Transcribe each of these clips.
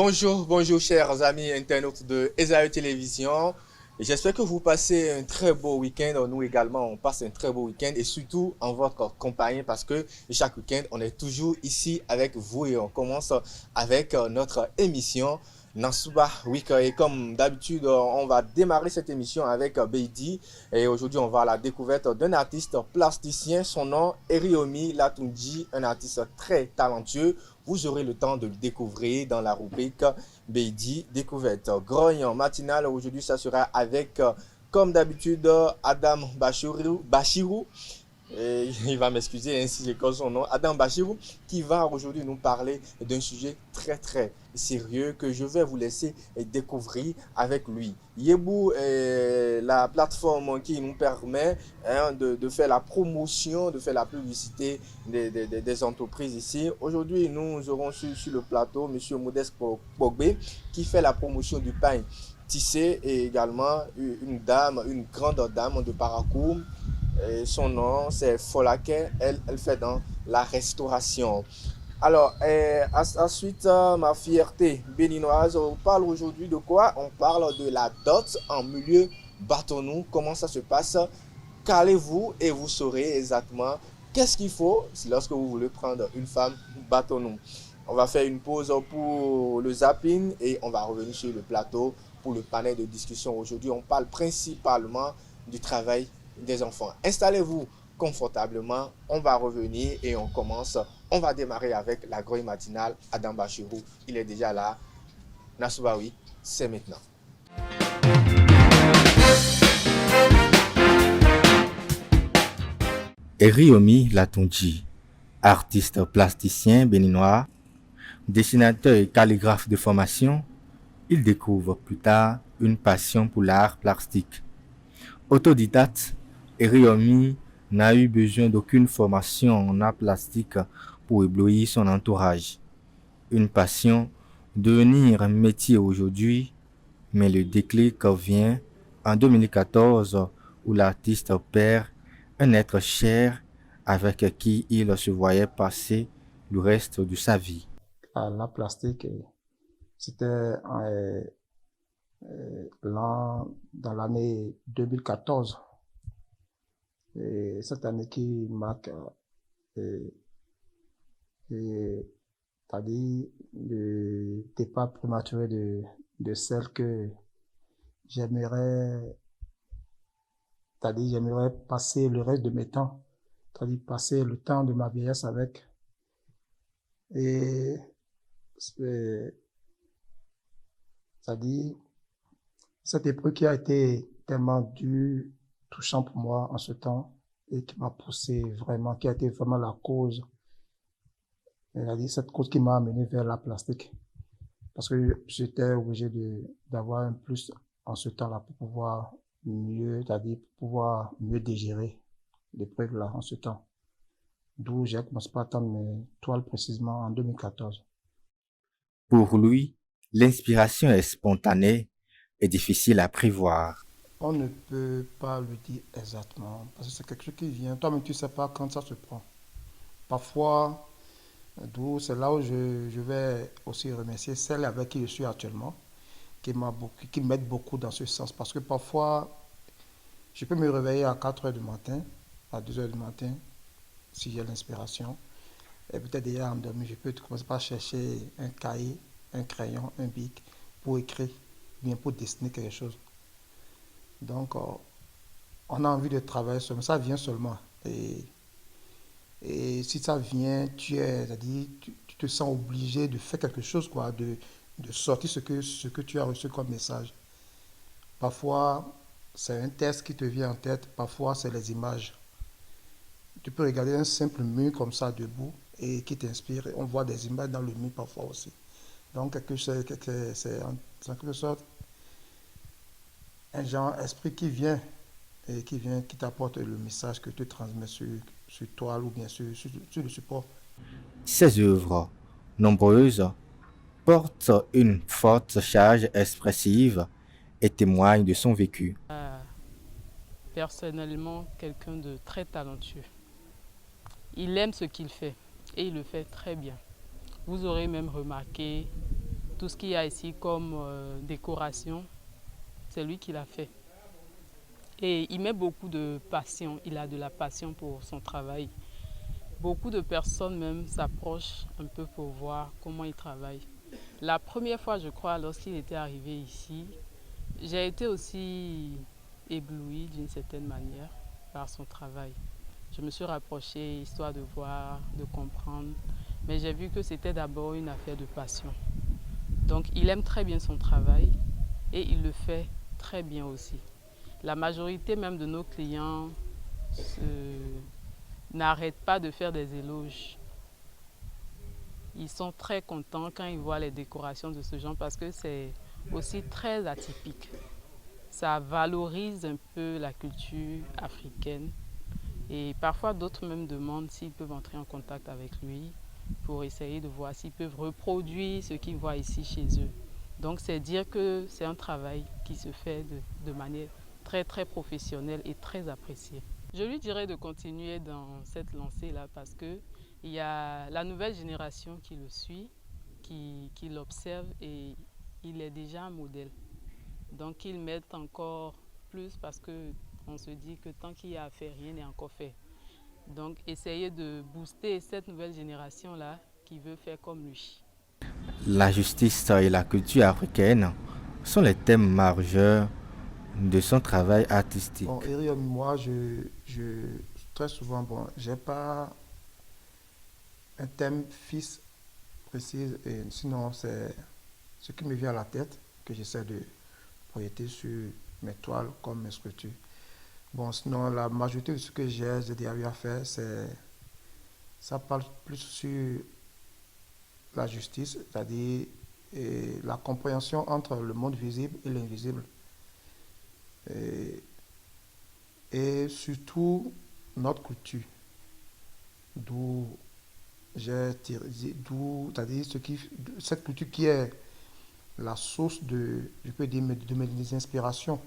Bonjour, bonjour chers amis internautes de Esaü Télévision. J'espère que vous passez un très beau week-end. Nous également, on passe un très beau week-end et surtout en votre compagnie parce que chaque week-end, on est toujours ici avec vous et on commence avec notre émission Nansuba Week. Et comme d'habitude, on va démarrer cette émission avec Beidi et aujourd'hui, on va à la découverte d'un artiste plasticien. Son nom, Eriomi Latunji, un artiste très talentueux. Vous aurez le temps de le découvrir dans la rubrique Beidi Découverte. Grogne matinale, aujourd'hui, ça sera avec, comme d'habitude, Adam Bachirou. Et il va m'excuser ainsi j'école son nom, Adam Bachirou, qui va aujourd'hui nous parler d'un sujet très très sérieux que je vais vous laisser découvrir avec lui. Yebou est la plateforme qui nous permet de faire la promotion, de faire la publicité des entreprises ici. Aujourd'hui, nous aurons sur le plateau M. Modeste Pogbe qui fait la promotion du pain tissé et également une dame, une grande dame de parcours. Et son nom, c'est Folake. Elle fait dans la restauration. Alors, ensuite, ma fierté béninoise, on parle aujourd'hui de quoi? On parle de la dot en milieu bâtonnou. Comment ça se passe? Calez-vous et vous saurez exactement qu'est-ce qu'il faut lorsque vous voulez prendre une femme bâtonnou. On va faire une pause pour le zapping et on va revenir sur le plateau pour le panel de discussion. Aujourd'hui, on parle principalement du travail des enfants. Installez-vous confortablement, on va revenir et on commence. On va démarrer avec la grouille matinale. Adam Bachirou, il est déjà là. Nasoubaoui, c'est maintenant. Eriomi Latunji, artiste plasticien béninois, dessinateur et calligraphe de formation, il découvre plus tard une passion pour l'art plastique. Autodidacte, Eriomi n'a eu besoin d'aucune formation en art plastique pour éblouir son entourage. Une passion devenir un métier aujourd'hui, mais le déclic vient en 2014 où l'artiste perd un être cher avec qui il se voyait passer le reste de sa vie. La plastique, c'était dans l'année 2014. Et cette année qui marque, euh, c'est-à-dire le départ prématuré de celle que j'aimerais, c'est-à-dire j'aimerais passer le reste de mes temps, c'est-à-dire passer le temps de ma vieillesse avec. Et c'est-à-dire cette épreuve qui a été tellement dure, touchant pour moi en ce temps et qui m'a poussé vraiment, qui a été vraiment la cause, c'est-à-dire cette cause qui m'a amené vers la plastique. Parce que j'étais obligé d'avoir un plus en ce temps-là pour pouvoir mieux, c'est-à-dire pour pouvoir mieux digérer l'épreuve là en ce temps. D'où j'ai commencé par attendre mes toiles précisément en 2014. Pour lui, l'inspiration est spontanée et difficile à prévoir. On ne peut pas le dire exactement, parce que c'est quelque chose qui vient. Toi-même, tu ne sais pas quand ça se prend. Parfois, d'où c'est là où je vais aussi remercier celle avec qui je suis actuellement, qui m'aide beaucoup dans ce sens. Parce que parfois, je peux me réveiller à 4 heures du matin, à 2 heures du matin, si j'ai l'inspiration. Et peut-être déjà endormi, je peux commencer par chercher un cahier, un crayon, un bic pour écrire, bien pour dessiner quelque chose. Donc, on a envie de travailler seulement. Ça vient seulement. Et si ça vient, c'est-à-dire, tu te sens obligé de faire quelque chose, quoi, de sortir ce que tu as reçu comme message. Parfois, c'est un texte qui te vient en tête. Parfois, c'est les images. Tu peux regarder un simple mur comme ça debout et qui t'inspire. On voit des images dans le mur parfois aussi. Donc, c'est en quelque sorte un genre esprit qui vient et qui t'apporte le message que tu transmets sur toile ou bien sur le support. Ses œuvres, nombreuses, portent une forte charge expressive et témoignent de son vécu. Personnellement, quelqu'un de très talentueux. Il aime ce qu'il fait et il le fait très bien. Vous aurez même remarqué Tout ce qu'il y a ici comme décoration, c'est lui qui l'a fait. Et il met beaucoup de passion, il a de la passion pour son travail. Beaucoup de personnes même s'approchent un peu pour voir comment il travaille. La première fois, je crois, lorsqu'il était arrivé ici, j'ai été aussi éblouie d'une certaine manière par son travail. Je me suis rapprochée histoire de voir, de comprendre, mais j'ai vu que c'était d'abord une affaire de passion. Donc il aime très bien son travail et il le fait très bien aussi. La majorité même de nos clients n'arrêtent pas de faire des éloges. Ils sont très contents quand ils voient les décorations de ce genre parce que c'est aussi très atypique. Ça valorise un peu la culture africaine et parfois d'autres même demandent s'ils peuvent entrer en contact avec lui pour essayer de voir s'ils peuvent reproduire ce qu'ils voient ici chez eux. Donc c'est dire que c'est un travail qui se fait de manière très professionnelle et très appréciée. Je lui dirais de continuer dans cette lancée-là parce que il y a la nouvelle génération qui le suit, qui l'observe et il est déjà un modèle. Donc qu'il mette encore plus parce qu'on se dit que tant qu'il y a à faire, rien n'est encore fait. Donc essayer de booster cette nouvelle génération-là qui veut faire comme lui. La justice et la culture africaine sont les thèmes majeurs de son travail artistique. Bon, Eric, moi, très souvent, bon, j'ai pas un thème fixe précis, et sinon, c'est ce qui me vient à la tête que j'essaie de projeter sur mes toiles comme mes sculptures. Bon, sinon, la majorité de ce que j'ai déjà eu à faire, ça parle plus sur la justice, c'est-à-dire la compréhension entre le monde visible et l'invisible. Et, et surtout notre culture, d'où j'ai tiré, c'est-à-dire cette culture qui est la source je peux dire, de mes inspirations.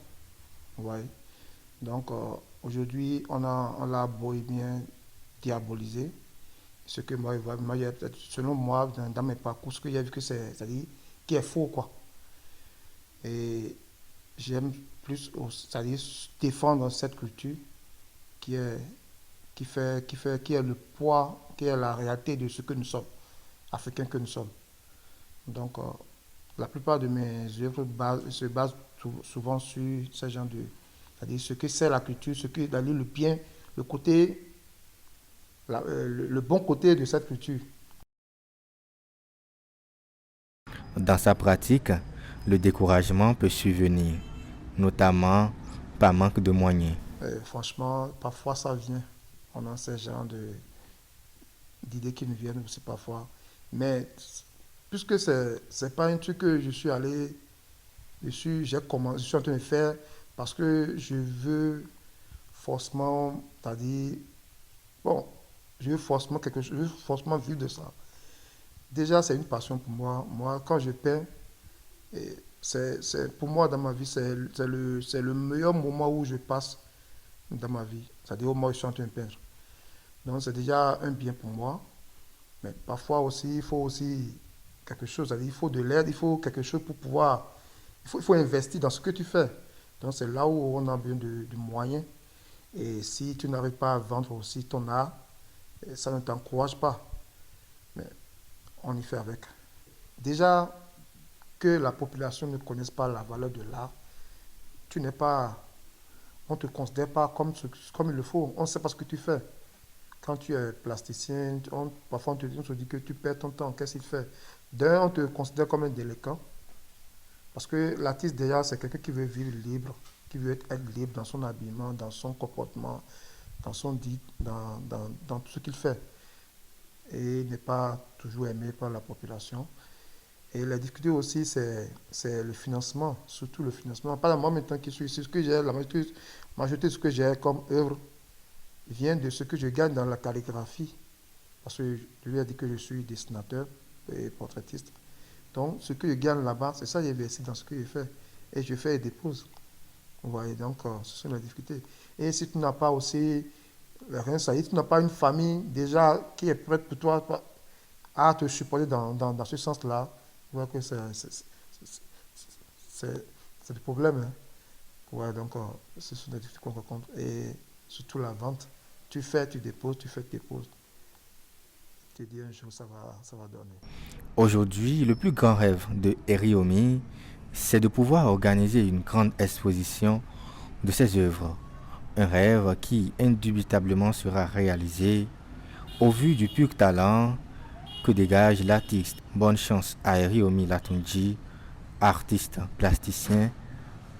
Ouais. Donc aujourd'hui, on l'a beau et bien diabolisé. Ce que selon moi, dans mes parcours, ce que j'ai vu que c'est-à-dire qui est faux, quoi. Et j'aime plus, c'est-à-dire défendre cette culture qui est, qui est le poids, qui est la réalité de ce que nous sommes, africains que nous sommes. Donc, la plupart de mes œuvres se basent souvent sur ce genre de, c'est-à-dire ce que c'est la culture, ce que, c'est-à-dire le bien, le côté, le bon côté de cette culture. Dans sa pratique, le découragement peut survenir, notamment par manque de moyens. Franchement, parfois ça vient. On a ce genre d'idées qui nous viennent aussi parfois. Mais puisque c'est pas un truc que je suis allé dessus, je suis en train de faire parce que je veux forcément, c'est-à-dire, bon, je veux forcément quelque chose, je veux forcément vivre de ça. Déjà, c'est une passion pour moi. Moi, quand je peins, pour moi, dans ma vie, c'est le meilleur moment où je passe dans ma vie. C'est-à-dire au moment où je suis en train de peindre. Donc, c'est déjà un bien pour moi. Mais parfois aussi, il faut aussi quelque chose. C'est-à-dire, il faut de l'aide, il faut quelque chose pour pouvoir. Il faut investir dans ce que tu fais. Donc, c'est là où on a besoin de moyens. Et si tu n'arrives pas à vendre aussi ton art, ça ne t'encourage pas. Mais on y fait avec. Déjà, que la population ne connaisse pas la valeur de l'art, tu n'es pas, on ne te considère pas comme il le faut. On ne sait pas ce que tu fais. Quand tu es plasticien, parfois on te dit que tu perds ton temps. Qu'est-ce qu'il fait? D'un, on te considère comme un délinquant. Parce que l'artiste, déjà, c'est quelqu'un qui veut vivre libre, qui veut être libre dans son habillement, dans son comportement, dans son dit, dans tout ce qu'il fait. Et il n'est pas toujours aimé par la population. Et la difficulté aussi, c'est le financement, surtout le financement. Pas moi maintenant qui suis ici, ce que j'ai, la majorité de ce que j'ai comme œuvre vient de ce que je gagne dans la calligraphie. Parce que je lui ai dit que je suis dessinateur et portraitiste. Donc, ce que je gagne là-bas, c'est ça que j'ai investi dans ce que je fais. Et je fais et dépose. Vous voyez, donc, ce sont les difficultés. Et si tu n'as pas aussi, rien, ça y est, tu n'as pas une famille déjà qui est prête pour toi à te supporter dans ce sens-là, Je vois que c'est le problème. Hein. Ouais, donc, ce sont des difficultés qu'on rencontre. Et surtout la vente. Tu fais, tu déposes, tu fais, tu déposes. Tu te dis un jour, ça va donner. Aujourd'hui, le plus grand rêve de Eriomi, c'est de pouvoir organiser une grande exposition de ses œuvres. Un rêve qui indubitablement sera réalisé au vu du pur talent que dégage l'artiste. Bonne chance à Eriomi Latunji, artiste plasticien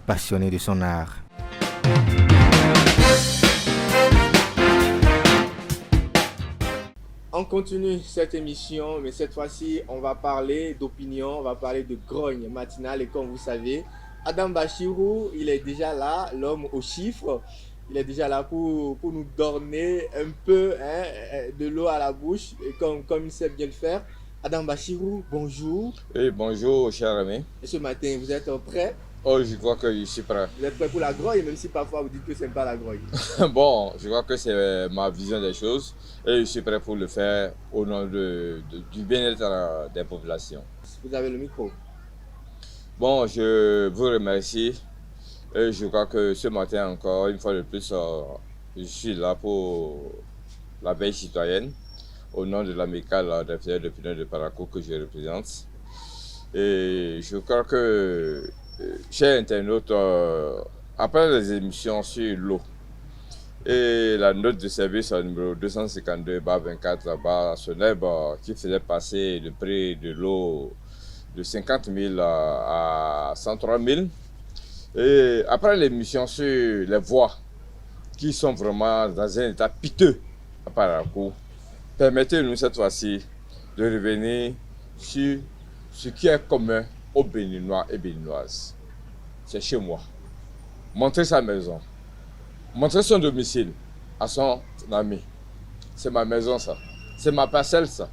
passionné de son art. On continue cette émission, mais cette fois-ci, on va parler d'opinion, on va parler de grogne matinale. Et comme vous savez, Adam Bachirou, il est déjà là, l'homme aux chiffres. Il est déjà là pour nous donner un peu de l'eau à la bouche, et comme il sait bien le faire. Adam Bachirou, bonjour. Oui, bonjour, cher ami. Et ce matin, vous êtes prêt? Oh, je crois que je suis prêt. Vous êtes prêt pour la grogne, même si parfois vous dites que ce n'est pas la grogne. Bon, je crois que c'est ma vision des choses et je suis prêt pour le faire au nom du bien-être des populations. Vous avez le micro. Bon, je vous remercie et je crois que ce matin encore, une fois de plus, je suis là pour la veille citoyenne au nom de l'amicale des filières d'opinion de Parakou que je représente. Et je crois que, chers internautes, après les émissions sur l'eau et la note de service numéro 252/24 Soneb qui faisait passer le prix de l'eau de 50 000 à 103 000, et après l'émission sur les voies qui sont vraiment dans un état piteux à Parakou, permettez-nous cette fois-ci de revenir sur ce qui est commun aux Béninois et Béninoises. C'est chez moi. Montrer sa maison, montrer son domicile à son ami. C'est ma maison ça, c'est ma parcelle ça.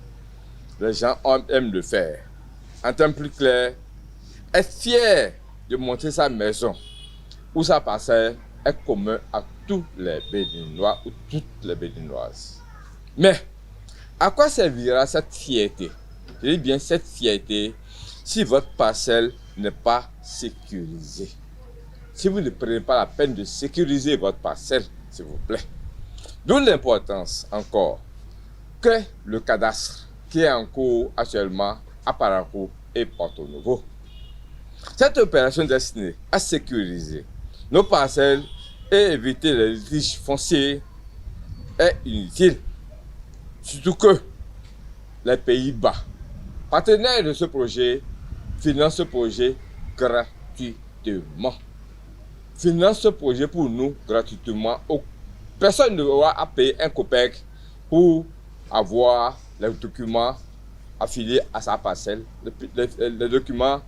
Les gens aiment le faire. En termes plus clairs, être fier de montrer sa maison ou sa parcelle est commun à tous les Béninois ou toutes les Béninoises. Mais à quoi servira cette fierté? Je dis bien cette fierté si votre parcelle n'est pas sécurisée. Si vous ne prenez pas la peine de sécuriser votre parcelle, s'il vous plaît. D'où l'importance encore que le cadastre qui est en cours actuellement à Parakou et Porto Novo. Cette opération destinée à sécuriser nos parcelles et éviter les litiges fonciers est inutile. Surtout que les Pays-Bas, partenaires de ce projet, financent ce projet gratuitement. Financent ce projet pour nous gratuitement. Personne n'aura à payer un copec pour avoir les documents affiliés à sa parcelle, les documents,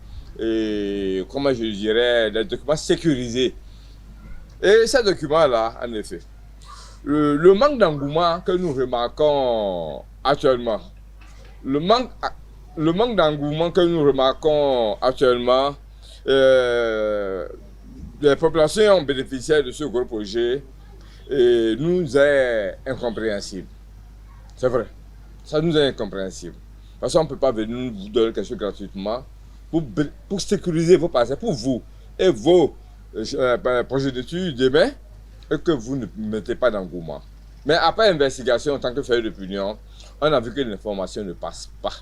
comment je dirais, les documents sécurisés. Et ces documents-là, en effet, le manque d'engouement que nous remarquons actuellement, le manque d'engouement que nous remarquons actuellement, les populations bénéficiaires de ce gros projet nous est incompréhensible. C'est vrai, ça nous est incompréhensible. Parce qu'on ne peut pas venir vous donner quelque chose gratuitement pour sécuriser vos parcelles, pour vous et vos projets d'études demain, et que vous ne mettez pas d'engouement. Mais après investigation, en tant que feuille d'opinion, on a vu que l'information ne passe pas.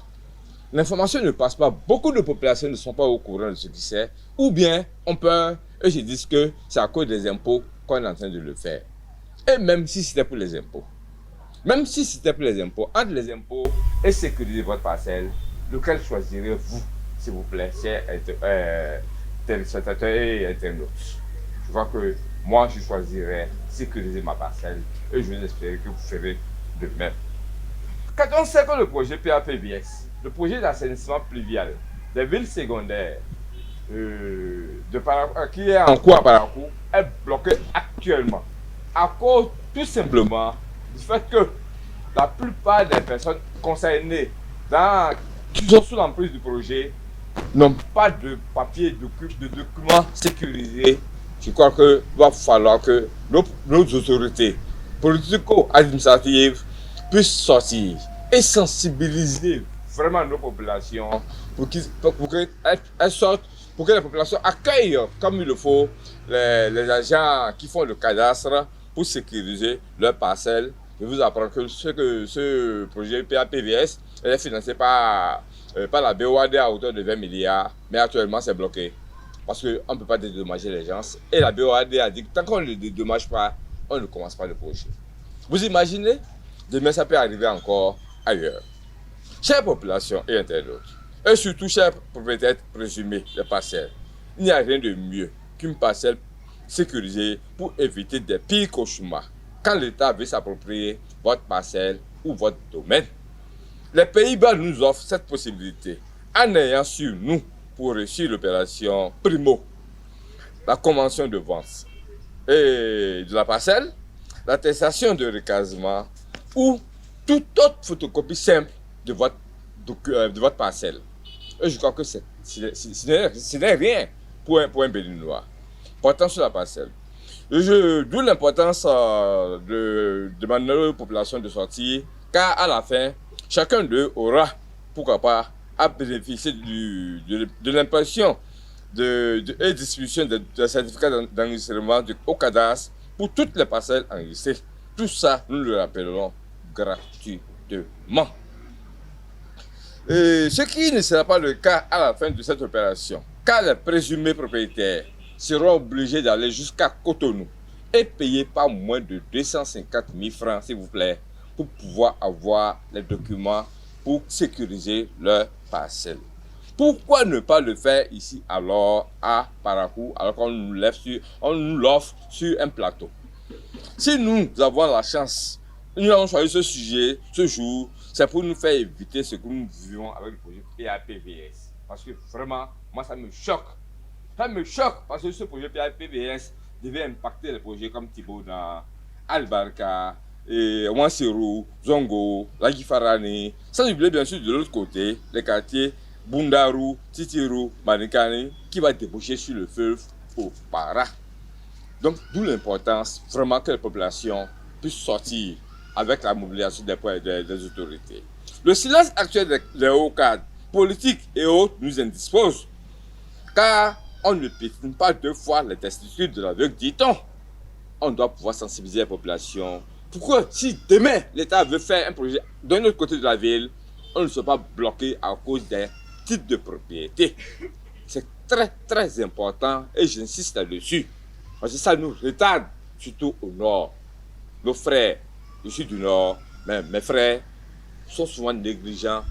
L'information ne passe pas. Beaucoup de populations ne sont pas au courant de ce qui c'est. Ou bien, on peut, et je dis que c'est à cause des impôts qu'on est en train de le faire. Et même si c'était pour les impôts. Même si c'était pour les impôts, entre les impôts et sécuriser votre parcelle, lequel choisirez-vous, s'il vous plaît, chers téléspectateurs et internautes? Je vois que moi, je choisirais sécuriser ma parcelle et je vais espérer que vous ferez de même. Quand on sait que le projet PAPVS, le projet d'assainissement pluvial des villes secondaires qui est en cours à Parakou, est bloqué actuellement à cause tout simplement du fait que la plupart des personnes concernées qui sont sous l'emprise du projet n'ont pas de papier, de documents sécurisés. Je crois qu'il va falloir que nos autorités politico-administratives puissent sortir et sensibiliser vraiment nos populations pour qu'elles sortent, pour que les populations accueillent comme il le faut les agents qui font le cadastre pour sécuriser leurs parcelles. Je vous apprends que ce projet PAPVS est financé par la BOAD à hauteur de 20 milliards, mais actuellement c'est bloqué. Parce qu'on ne peut pas dédommager les gens. Et la BOAD a dit que tant qu'on ne les dédommage pas, on ne commence pas le projet. Vous imaginez? Demain, ça peut arriver encore ailleurs. Chères populations et internautes, et surtout chers propriétaires présumés des parcelles, il n'y a rien de mieux qu'une parcelle sécurisée pour éviter des pires cauchemars quand l'État veut s'approprier votre parcelle ou votre domaine. Les Pays-Bas nous offrent cette possibilité en ayant sur nous pour réussir l'opération Primo, la convention de vente et de la parcelle, l'attestation de recasement ou toute autre photocopie simple de votre parcelle. Et je crois que ce n'est rien pour un Béninois portant sur la parcelle. D'où l'importance de demander aux populations de sortir, car à la fin, chacun d'eux aura, pourquoi pas, à bénéficier de l'impression et distribution de certificats d'enregistrement au cadastre pour toutes les parcelles enregistrées. Tout ça, nous le rappellerons gratuitement. Et ce qui ne sera pas le cas à la fin de cette opération, car les présumés propriétaires seront obligés d'aller jusqu'à Cotonou et payer pas moins de 250 000 francs, s'il vous plaît, pour pouvoir avoir les documents pour sécuriser leur parcelle. Pourquoi ne pas le faire ici alors à Parakou, alors qu'on nous l'offre sur un plateau? Si nous avons la chance, nous avons choisi ce sujet, ce jour, c'est pour nous faire éviter ce que nous vivons avec le projet PAPVS. Parce que vraiment, moi ça me choque. Ça me choque parce que ce projet PAPVS devait impacter les projets comme Tiboda, Albarka, Wansero, Zongo, Lagifarani. Sans oublier bien sûr de l'autre côté, les quartiers Bundaru, Titiru, Manikani, qui va déboucher sur le fleuve au Para. Donc, d'où l'importance vraiment que la population puisse sortir avec la mobilisation des autorités. Le silence actuel des hauts cadres, politiques et autres, nous indispose, car on ne piétine pas deux fois les testicules de l'aveugle, dit-on. On doit pouvoir sensibiliser la population. Pourquoi, si demain l'État veut faire un projet d'un autre côté de la ville, on ne soit pas bloqué à cause des titres de propriété. C'est très très important et j'insiste là-dessus. Parce que ça nous retarde, surtout au nord. Nos frères, je suis du nord, mais mes frères sont souvent négligents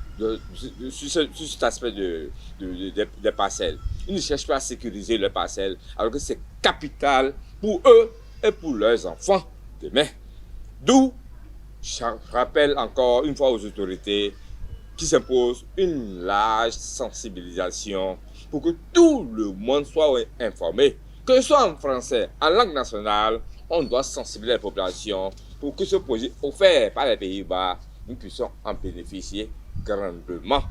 sur cet aspect des parcelles. Ils ne cherchent pas à sécuriser leurs parcelles, alors que c'est capital pour eux et pour leurs enfants demain. D'où, je rappelle encore une fois aux autorités qui s'imposent une large sensibilisation pour que tout le monde soit informé. Que ce soit en français, en langue nationale, on doit sensibiliser la population pour que ce projet offert par les Pays-Bas, nous puissions en bénéficier grandement.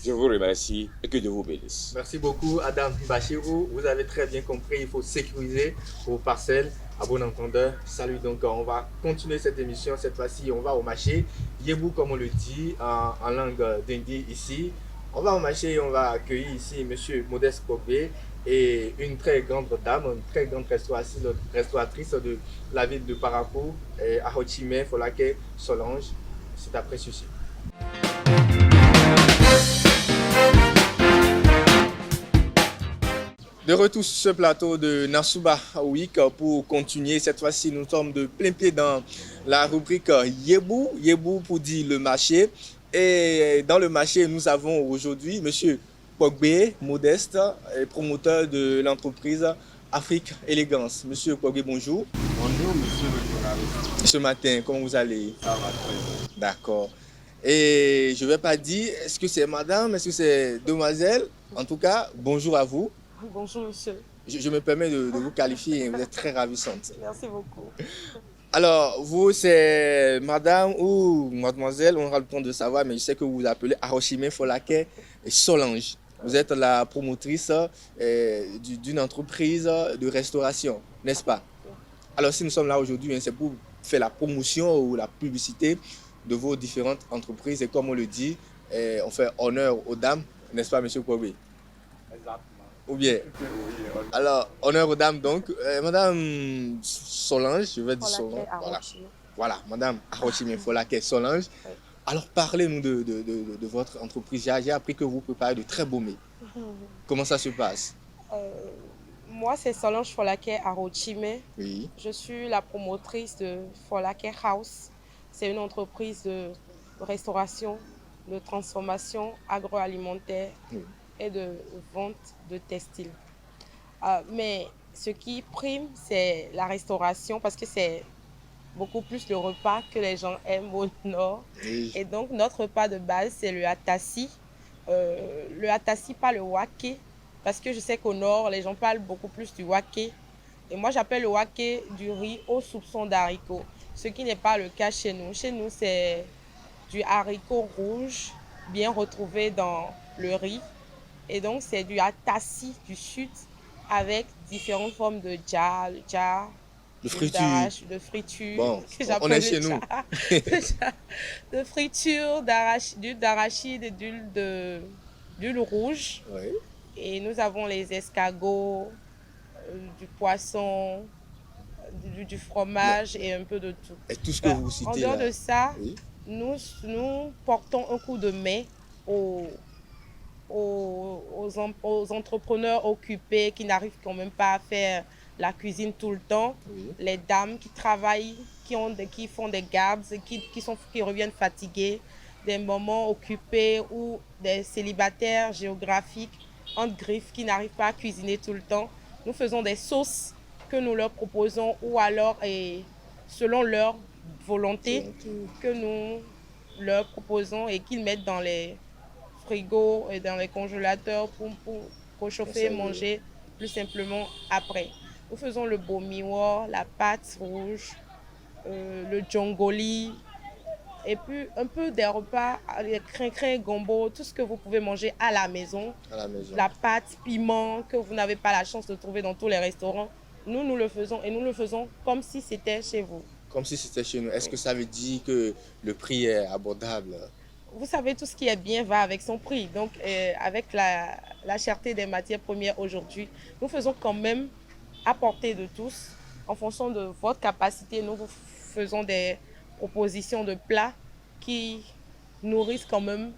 Je vous remercie et que Dieu vous bénisse. Merci beaucoup, Adam Bachirou. Vous avez très bien compris, il faut sécuriser vos parcelles. À bon entendeur, salut. Donc, on va continuer cette émission. Cette fois-ci, on va au marché. Yébou, comme on le dit en langue d'Indi ici. On va au marché et on va accueillir ici M. Modeste Kobé et une très grande dame, une très grande restauratrice de la ville de Parakou, à Hochimé, Folake, Solange. C'est après ceci. De retour sur ce plateau de Nassouba Week pour continuer. Cette fois-ci, nous sommes de plein pied dans la rubrique Yébou. Yébou pour dire le marché. Et dans le marché, nous avons aujourd'hui M. Pogbe Modeste, promoteur de l'entreprise Afrique Élégance. Monsieur Pogbe, bonjour. Bonjour, monsieur le journaliste. Ce matin, comment vous allez? Ça va très bien. D'accord. Et je ne vais pas dire, est-ce que c'est madame, est-ce que c'est demoiselle? En tout cas, bonjour à vous. Bonjour monsieur. Je me permets de vous qualifier, vous êtes très ravissante. Merci beaucoup. Alors, vous, c'est madame ou mademoiselle, on aura le temps de savoir, mais je sais que vous vous appelez Arochime Folake et Solange. Vous êtes la promotrice d'une entreprise de restauration, n'est-ce pas? Alors, si nous sommes là aujourd'hui, c'est pour faire la promotion ou la publicité de vos différentes entreprises. Et comme on le dit, et on fait honneur aux dames, n'est-ce pas, monsieur Kouabi? Exactement. Ou bien? Oui, Alors, honneur aux dames, donc. Madame Solange, je vais dire Solange. Folake Voilà, Arochime. voilà, Madame Arochime Folake Solange. Oui. Alors, parlez-nous de votre entreprise. J'ai appris que vous préparez de très beaux mets. Comment ça se passe? Euh, Moi, c'est Solange Folake Arochime. Oui, Je suis la promotrice de Folake House. C'est une entreprise de restauration, de transformation agroalimentaire oui. et de vente de textiles. Mais ce qui prime, c'est la restauration parce que c'est beaucoup plus le repas que les gens aiment au nord. Et Et donc, notre repas de base, c'est le atassi. Le atassi, pas le wake, parce que je sais qu'au nord, les gens parlent beaucoup plus du wake. Et moi, j'appelle le wake du riz au soupçon d'haricot, ce qui n'est pas le cas chez nous. Chez nous, c'est du haricot rouge, bien retrouvé dans le riz. Et donc, c'est du atassi du sud avec différentes formes de dja, le dja, le d'huile friture. d'arachide, de friture, Bon, que on j'appelle est le chez nous. dja, de friture, d'huile d'arachide et d'huile rouge. Oui. Et nous avons les escargots, du poisson, du fromage et un peu de tout. Et tout ce que vous En citez dehors là. de ça, Oui. nous portons un coup de main aux entrepreneurs occupés qui n'arrivent quand même pas à faire la cuisine tout le temps. Oui. Les dames qui travaillent, qui font des gardes, qui reviennent fatiguées, des moments occupés ou des célibataires géographiques entre griffes qui n'arrivent pas à cuisiner tout le temps. Nous faisons des sauces que nous leur proposons ou alors, et selon leur volonté, que nous leur proposons et qu'ils mettent dans les frigos et dans les congélateurs pour réchauffer et manger plus simplement après. Nous faisons le bomiwa, la pâte rouge, le djongoli, et puis un peu des repas, les crin-crin, gombo, tout ce que vous pouvez manger à la maison. À la maison. La pâte, piment, que vous n'avez pas la chance de trouver dans tous les restaurants. Nous le faisons et nous le faisons comme si c'était chez vous. Comme si c'était chez nous. Est-ce que ça veut dire que le prix est abordable? Vous savez, tout ce qui est bien va avec son prix. Donc, avec la cherté des matières premières aujourd'hui, nous faisons quand même à portée de tous. En fonction de votre capacité, nous vous faisons des propositions de plats qui nourrissent quand même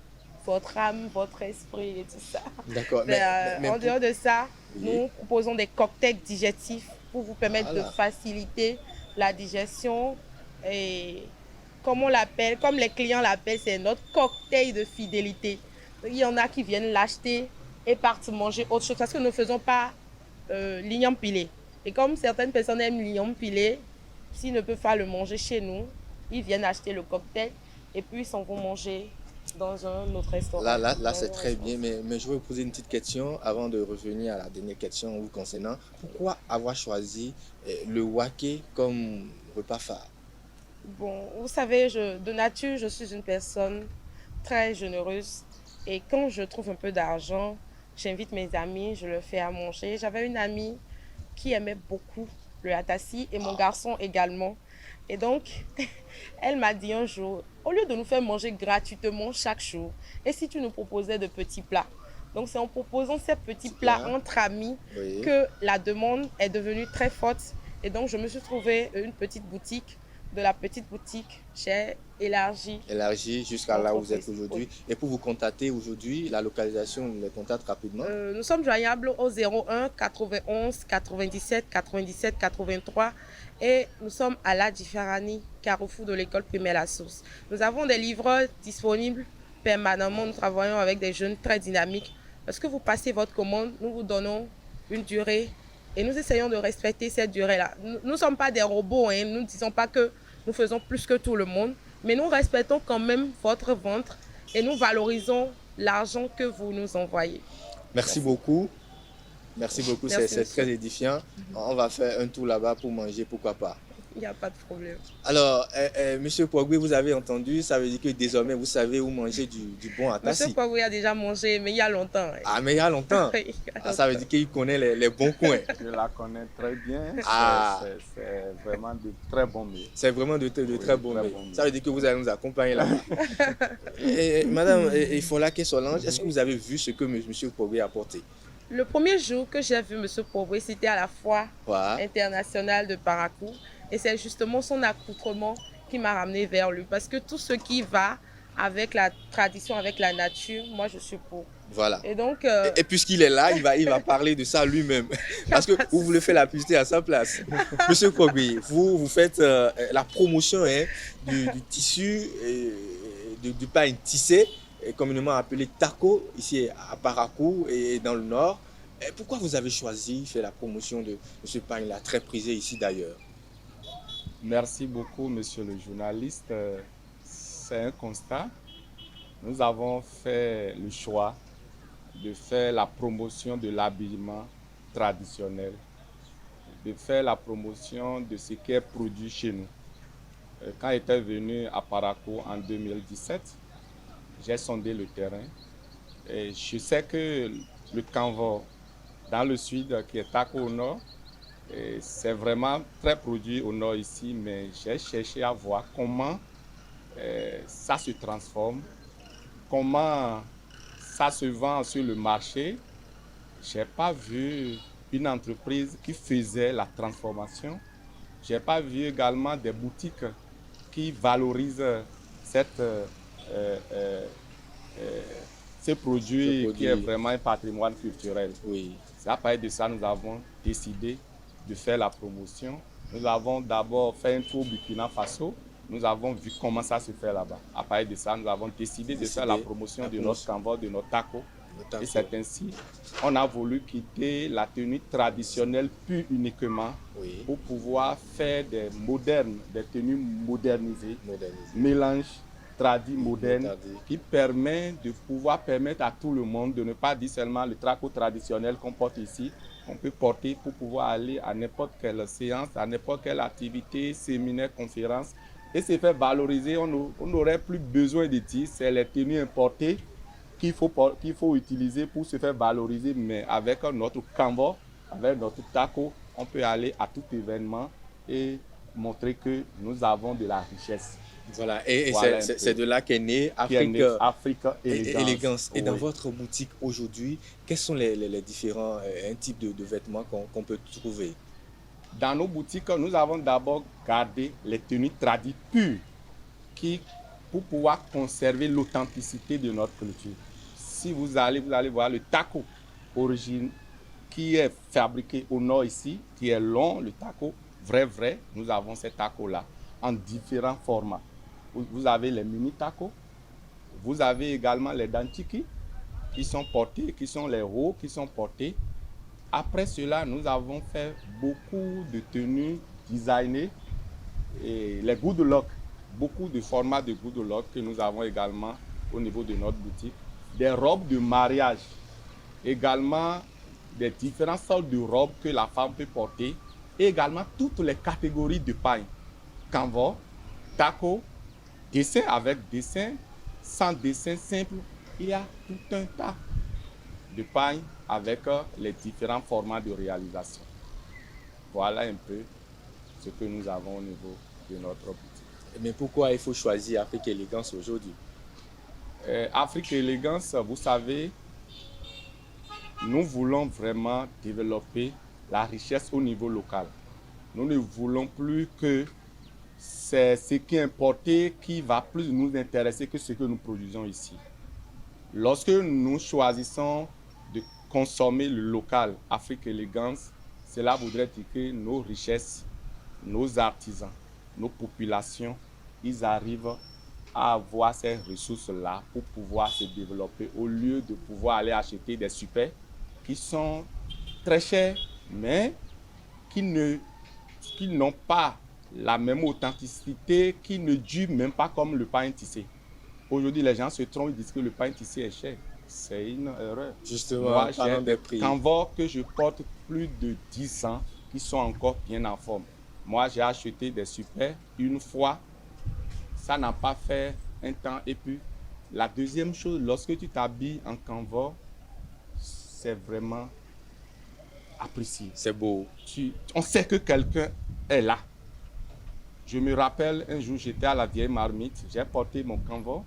votre âme, votre esprit et tout ça. D'accord. En dehors de ça, Oui. nous proposons des cocktails digestifs pour vous permettre Voilà. de faciliter la digestion. Et comme on l'appelle, comme les clients l'appellent, c'est notre cocktail de fidélité. Il y en a qui viennent l'acheter et partent manger autre chose parce que nous ne faisons pas l'igname pilé. Et comme certaines personnes aiment l'igname pilé, s'ils ne peuvent pas le manger chez nous, ils viennent acheter le cocktail et puis ils s'en vont manger dans un autre restaurant. Là c'est très bien, mais je vais vous poser une petite question avant de revenir à la dernière question vous concernant. Pourquoi avoir choisi le wake comme repas phare? Bon, vous savez, de nature, je suis une personne très généreuse. Et quand je trouve un peu d'argent, j'invite mes amis, je leur fais à manger. J'avais une amie qui aimait beaucoup le atassi et mon garçon également. Et donc, elle m'a dit un jour, au lieu de nous faire manger gratuitement chaque jour, et si tu nous proposais de petits plats? Donc, c'est en proposant ces petits plats entre amis Oui. que la demande est devenue très forte. Et donc, je me suis trouvé une petite boutique. De la petite boutique, j'ai élargi Jusqu'à là où vous êtes aujourd'hui. Et pour vous contacter aujourd'hui, la localisation, on les contacte rapidement. Nous sommes joignables au 01 91 97 97 83 et nous sommes à la Differani, carrefour de l'école primaire La Source. Nous avons des livreurs disponibles permanemment. Nous travaillons avec des jeunes très dynamiques. Lorsque vous passez votre commande, nous vous donnons une durée et nous essayons de respecter cette durée-là. Nous ne sommes pas des robots, hein. Nous ne disons pas que nous faisons plus que tout le monde, mais nous respectons quand même votre ventre et nous valorisons l'argent que vous nous envoyez. Merci beaucoup. Merci beaucoup, Merci, c'est très édifiant. On va faire un tour là-bas pour manger, pourquoi pas. Il n'y a pas de problème. Alors, Monsieur Pogwe, vous avez entendu, ça veut dire que désormais vous savez où manger du bon Monsieur atassi. Pogwe a déjà mangé, mais il y a longtemps. Ah, mais il y a longtemps. Il y a Ah, ça veut dire qu'il connaît les bons coins. Je la connais très bien. Ah. C'est vraiment de très bons mets. C'est vraiment de Oui, très bons très mets. bons mets. Ça veut dire que vous allez nous accompagner là-bas. Madame Ifolake Solange, est-ce que vous avez vu ce que Monsieur Pogwe a apporté? Le premier jour que j'ai vu Monsieur Pogwe, c'était à la foire Ouais. internationale de Parakou. Et c'est justement son accoutrement qui m'a ramené vers lui. Parce que tout ce qui va avec la tradition, avec la nature, moi je suis pour. Voilà. Et donc, Et puisqu'il est là, il va parler de ça lui-même. Parce que vous voulez faire la publicité à sa place. Monsieur Pogwe, vous faites la promotion du tissu, du pain tissé, communément appelé taco, ici à Parakou et dans le nord. Et pourquoi vous avez choisi de faire la promotion de ce pain-là, très prisé ici d'ailleurs? Merci beaucoup, monsieur le journaliste. C'est un constat. Nous avons fait le choix de faire la promotion de l'habillement traditionnel, de faire la promotion de ce qui est produit chez nous. Quand j'étais venu à Parakou en 2017, j'ai sondé le terrain et je sais que le Canva dans le sud, qui est Taco au nord, c'est vraiment très produit au nord ici, mais j'ai cherché à voir comment ça se transforme, comment ça se vend sur le marché. Je n'ai pas vu une entreprise qui faisait la transformation. Je n'ai pas vu également des boutiques qui valorisent ce produit qui est vraiment un patrimoine culturel. Oui. C'est à partir de ça nous avons décidé de faire la promotion. Nous avons d'abord fait un tour au Burkina Faso. Nous avons vu comment ça se fait là-bas. À partir de ça, nous avons décidé de faire la promotion de notre canvas, de notre taco. Et c'est ainsi on a voulu quitter la tenue traditionnelle pure uniquement pour pouvoir faire des tenues modernisées, mélange tradit moderne qui permet de pouvoir permettre à tout le monde de ne pas dire seulement le tracot traditionnel qu'on porte ici. On peut porter pour pouvoir aller à n'importe quelle séance, à n'importe quelle activité, séminaire, conférence et se faire valoriser. On n'aurait plus besoin de dire c'est les tenues importées qu'il faut utiliser pour se faire valoriser, mais avec notre canvas, avec notre taco, on peut aller à tout événement et montrer que nous avons de la richesse. Voilà, et voilà c'est de là qu'est née Afrique Élégance. Et dans votre boutique aujourd'hui, quels sont les différents types de vêtements qu'on peut trouver? Dans nos boutiques, nous avons d'abord gardé les tenues tradies pures pour pouvoir conserver l'authenticité de notre culture. Si vous allez voir le taco origine qui est fabriqué au nord ici, qui est long, le taco vrai, nous avons ces tacos-là en différents formats. Vous avez les mini tacos, vous avez également les dantiki qui sont portés, qui sont les hauts qui sont portés. Après cela, nous avons fait beaucoup de tenues designées et les good luck, beaucoup de formats de good luck que nous avons également au niveau de notre boutique. Des robes de mariage, également des différentes sortes de robes que la femme peut porter, et également toutes les catégories de pain. Canvas, taco, dessin avec dessin, sans dessin simple, il y a tout un tas de pain avec les différents formats de réalisation. Voilà un peu ce que nous avons au niveau de notre boutique. Mais pourquoi il faut choisir Afrique Élégance aujourd'hui? Afrique Élégance, vous savez, nous voulons vraiment développer la richesse au niveau local. Nous ne voulons plus que c'est ce qui est importé qui va plus nous intéresser que ce que nous produisons ici. Lorsque nous choisissons de consommer le local Afrique Élégance, cela voudrait dire que nos richesses, nos artisans, nos populations, ils arrivent à avoir ces ressources-là pour pouvoir se développer au lieu de pouvoir aller acheter des super qui sont très chers, mais qui n'ont pas la même authenticité, qui ne durent même pas comme le pain tissé. Aujourd'hui, les gens se trompent, ils disent que le pain tissé est cher. C'est une erreur. Justement, moi, parlant des prix. Canvas que je porte plus de 10 ans, qui sont encore bien en forme. Moi, j'ai acheté des super une fois. Ça n'a pas fait un temps. Et puis, la deuxième chose, lorsque tu t'habilles en canevas, c'est vraiment apprécié. C'est beau. On sait que quelqu'un est là. Je me rappelle, un jour, j'étais à la vieille marmite, j'ai porté mon canevas.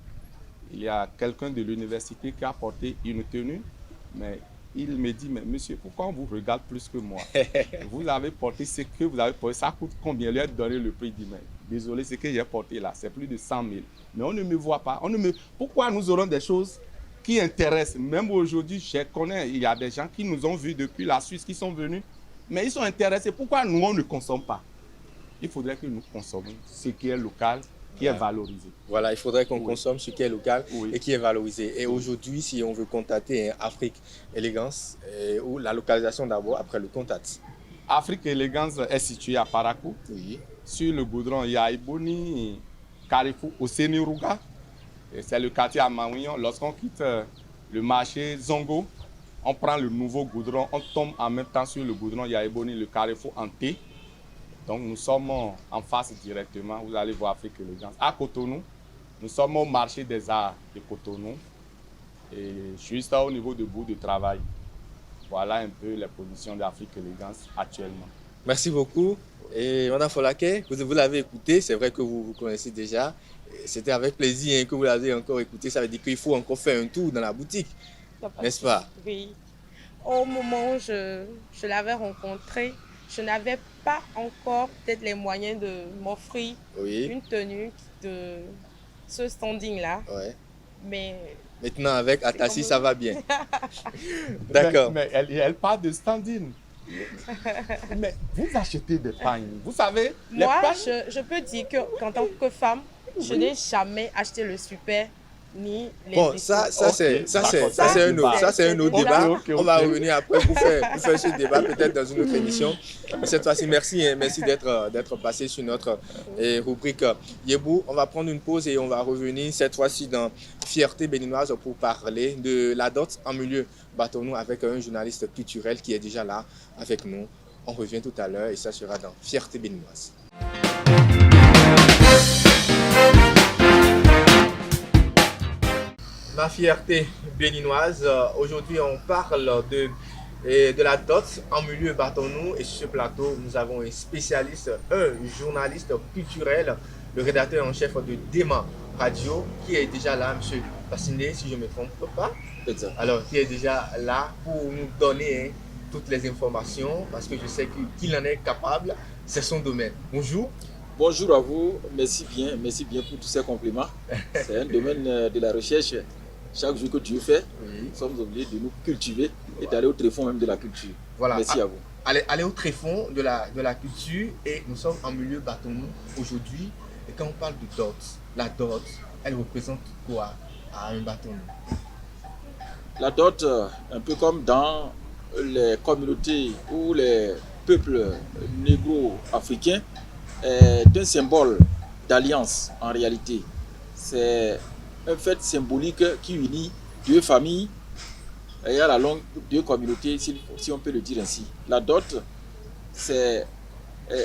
Il y a quelqu'un de l'université qui a porté une tenue, mais il me dit, mais monsieur, pourquoi on vous regarde plus que moi? Vous avez porté ce que vous avez porté, ça coûte combien? Lui a donné le prix, il dit, mais désolé, ce que j'ai porté là, c'est plus de 100 000. Mais on ne me voit pas. Pourquoi nous aurons des choses qui intéressent? Même aujourd'hui, je connais, il y a des gens qui nous ont vus depuis la Suisse, qui sont venus, mais ils sont intéressés. Pourquoi nous, on ne consomme pas? Il faudrait que nous consommions ce qui est local, qui est valorisé. Voilà, il faudrait qu'on consomme ce qui est local et qui est valorisé. Et Oui. aujourd'hui, si on veut contacter Afrique Élégance, ou la localisation d'abord, après le contact. Afrique Élégance est située à Parakou. Oui. Sur le goudron, il y a Iboni, Carrefour, Oseniruga. C'est le quartier à Maouillon. Lorsqu'on quitte le marché Zongo, on prend le nouveau goudron, on tombe en même temps sur le goudron, il y a Iboni, le Carrefour en T. Donc nous sommes en face directement, vous allez voir Afrique Élégance. À Cotonou, nous sommes au marché des arts de Cotonou et juste au niveau de bout de travail. Voilà un peu les positions d'Afrique Élégance actuellement. Merci beaucoup. Et Mme Folake, vous l'avez écouté, c'est vrai que vous connaissez déjà. C'était avec plaisir que vous l'avez encore écouté. Ça veut dire qu'il faut encore faire un tour dans la boutique, n'est-ce pas? Oui. Au moment où je l'avais rencontré, je n'avais pas encore peut-être les moyens de m'offrir une tenue de ce standing-là. Ouais. Mais maintenant, avec Atassi, ça va bien. D'accord. Mais elle parle de standing. Mais vous achetez des pagnes. Vous savez, moi, je peux dire qu'en tant que femme, je n'ai jamais acheté le super ni les bon, ça c'est un autre débat. On va revenir après pour faire ce débat peut-être dans une autre émission. Mais cette fois-ci, merci d'être passé sur notre rubrique Yébou. On va prendre une pause et on va revenir cette fois-ci dans Fierté béninoise pour parler de la dot en milieu bâtonneau avec un journaliste culturel qui est déjà là avec nous. On revient tout à l'heure et ça sera dans Fierté béninoise. Ma fierté béninoise, aujourd'hui on parle de la dot en milieu bâtonneau et sur ce plateau nous avons un spécialiste, un journaliste culturel, le rédacteur en chef de Dema Radio qui est déjà là, M. Fasciné, si je ne me trompe pas. Exact. Alors qui est déjà là pour nous donner toutes les informations parce que je sais qu'il en est capable, c'est son domaine. Bonjour. Bonjour à vous, merci bien pour tous ces compliments. C'est un domaine de la recherche. Chaque jour que tu fais, nous sommes obligés de nous cultiver et d'aller au tréfonds même de la culture. Voilà. Merci à vous. Aller au tréfonds de la culture et nous sommes en milieu bâtonneau aujourd'hui. Et quand on parle de dot, la dot, elle représente quoi à un bâtonneau? La dot, un peu comme dans les communautés ou les peuples négro-africains, est un symbole d'alliance en réalité. C'est un fait symbolique qui unit deux familles et à la longue deux communautés, si on peut le dire ainsi. La dot, c'est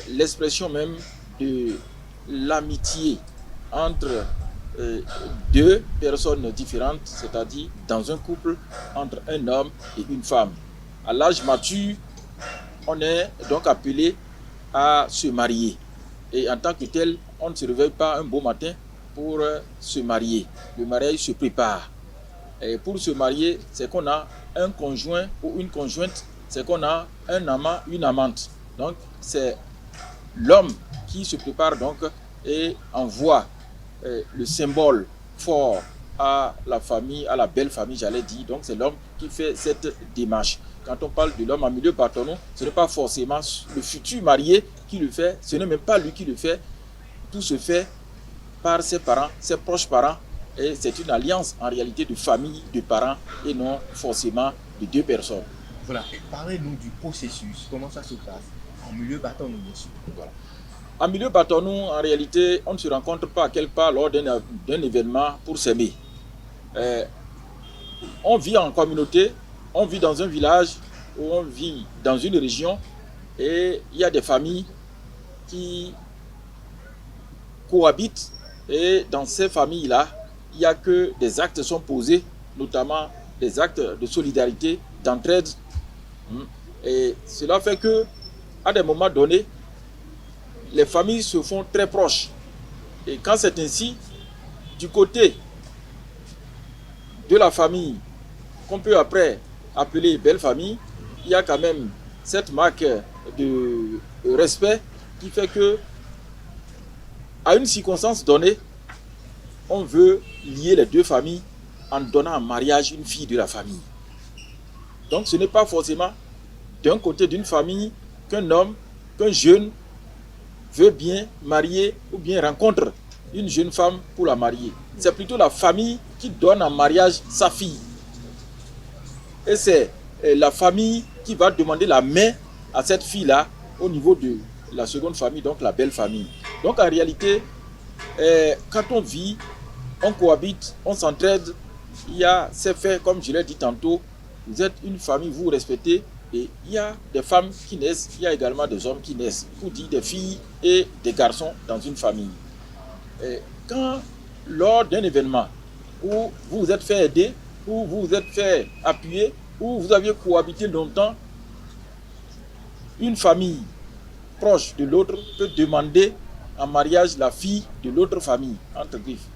l'expression même de l'amitié entre deux personnes différentes, c'est-à-dire dans un couple entre un homme et une femme. À l'âge mature, on est donc appelé à se marier. Et en tant que tel, on ne se réveille pas un beau matin pour se marier. Le mariage se prépare. Et pour se marier, c'est qu'on a un conjoint ou une conjointe, c'est qu'on a un amant, une amante. Donc, c'est l'homme qui se prépare donc et envoie le symbole fort à la famille, à la belle famille, j'allais dire. Donc, c'est l'homme qui fait cette démarche. Quand on parle de l'homme en milieu bâtonneau, ce n'est pas forcément le futur marié qui le fait, ce n'est même pas lui qui le fait. Tout se fait par ses parents, ses proches parents, et c'est une alliance en réalité de famille, de parents, et non forcément de deux personnes. Voilà, parlez-nous du processus, comment ça se passe en milieu bâtonneau, bien sûr. Voilà. En milieu bâtonneau, en réalité, on ne se rencontre pas quelque part lors d'un événement pour s'aimer. On vit en communauté, on vit dans un village, ou on vit dans une région, et il y a des familles qui cohabitent et dans ces familles-là, il n'y a que des actes sont posés, notamment des actes de solidarité, d'entraide. Et cela fait que, à des moments donnés, les familles se font très proches. Et quand c'est ainsi, du côté de la famille, qu'on peut après appeler belle famille, il y a quand même cette marque de respect qui fait que, à une circonstance donnée, on veut lier les deux familles en donnant en mariage une fille de la famille. Donc ce n'est pas forcément d'un côté d'une famille qu'un homme, qu'un jeune veut bien marier ou bien rencontre une jeune femme pour la marier. C'est plutôt la famille qui donne en mariage sa fille. Et c'est la famille qui va demander la main à cette fille-là au niveau de la seconde famille, donc la belle famille. Donc en réalité, quand on vit, on cohabite, on s'entraide, il y a ces faits, comme je l'ai dit tantôt, vous êtes une famille, vous vous respectez, et il y a des femmes qui naissent, il y a également des hommes qui naissent, pour dire des filles et des garçons dans une famille. Et quand, lors d'un événement où vous vous êtes fait aider, où vous vous êtes fait appuyer, où vous aviez cohabité longtemps, une famille proche de l'autre peut demander en mariage la fille de l'autre famille, entre griffes.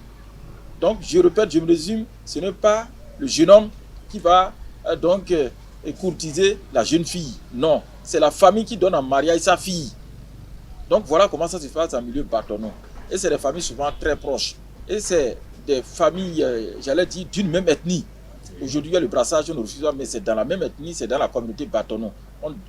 Donc, je répète, je me résume, ce n'est pas le jeune homme qui va courtiser la jeune fille. Non, c'est la famille qui donne en mariage sa fille. Donc, voilà comment ça se passe en milieu bâtonneux. Et c'est des familles souvent très proches. Et c'est des familles, j'allais dire, d'une même ethnie. Aujourd'hui, il y a le brassage, on ne refuse pas, mais c'est dans la même ethnie, c'est dans la communauté bâtonneux.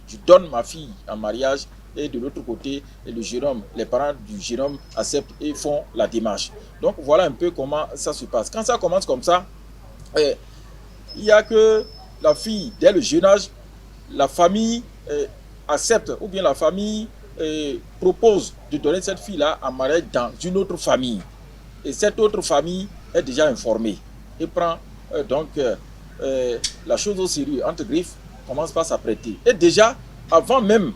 Je donne ma fille en mariage et de l'autre côté, le jeune homme, les parents du jeune homme acceptent et font la démarche. Donc, voilà un peu comment ça se passe. Quand ça commence comme ça, il n'y a que la fille, dès le jeune âge, la famille accepte ou bien la famille propose de donner cette fille-là en mariage dans une autre famille. Et cette autre famille est déjà informée et prend la chose au sérieux, entre griffes, commence par s'apprêter. Et déjà, avant même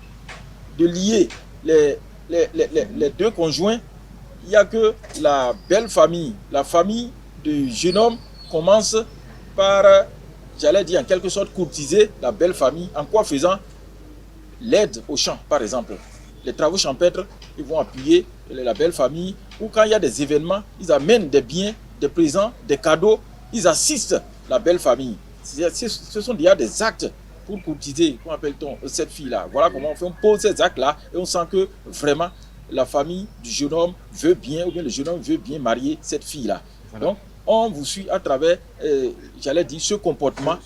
de lier les deux conjoints, il n'y a que la belle famille, la famille du jeune homme commence par, j'allais dire en quelque sorte, courtiser la belle famille. En quoi faisant? L'aide au champ, par exemple. Les travaux champêtres, ils vont appuyer la belle famille. Ou quand il y a des événements, ils amènent des biens, des présents, des cadeaux. Ils assistent la belle famille. Ce sont déjà des actes pour courtiser, comment appelle-t-on, cette fille-là. Voilà comment on fait, on pose ces actes-là et on sent que vraiment la famille du jeune homme veut bien, ou bien le jeune homme veut bien marier cette fille-là. Voilà. Donc, on vous suit à travers, j'allais dire, ce comportement.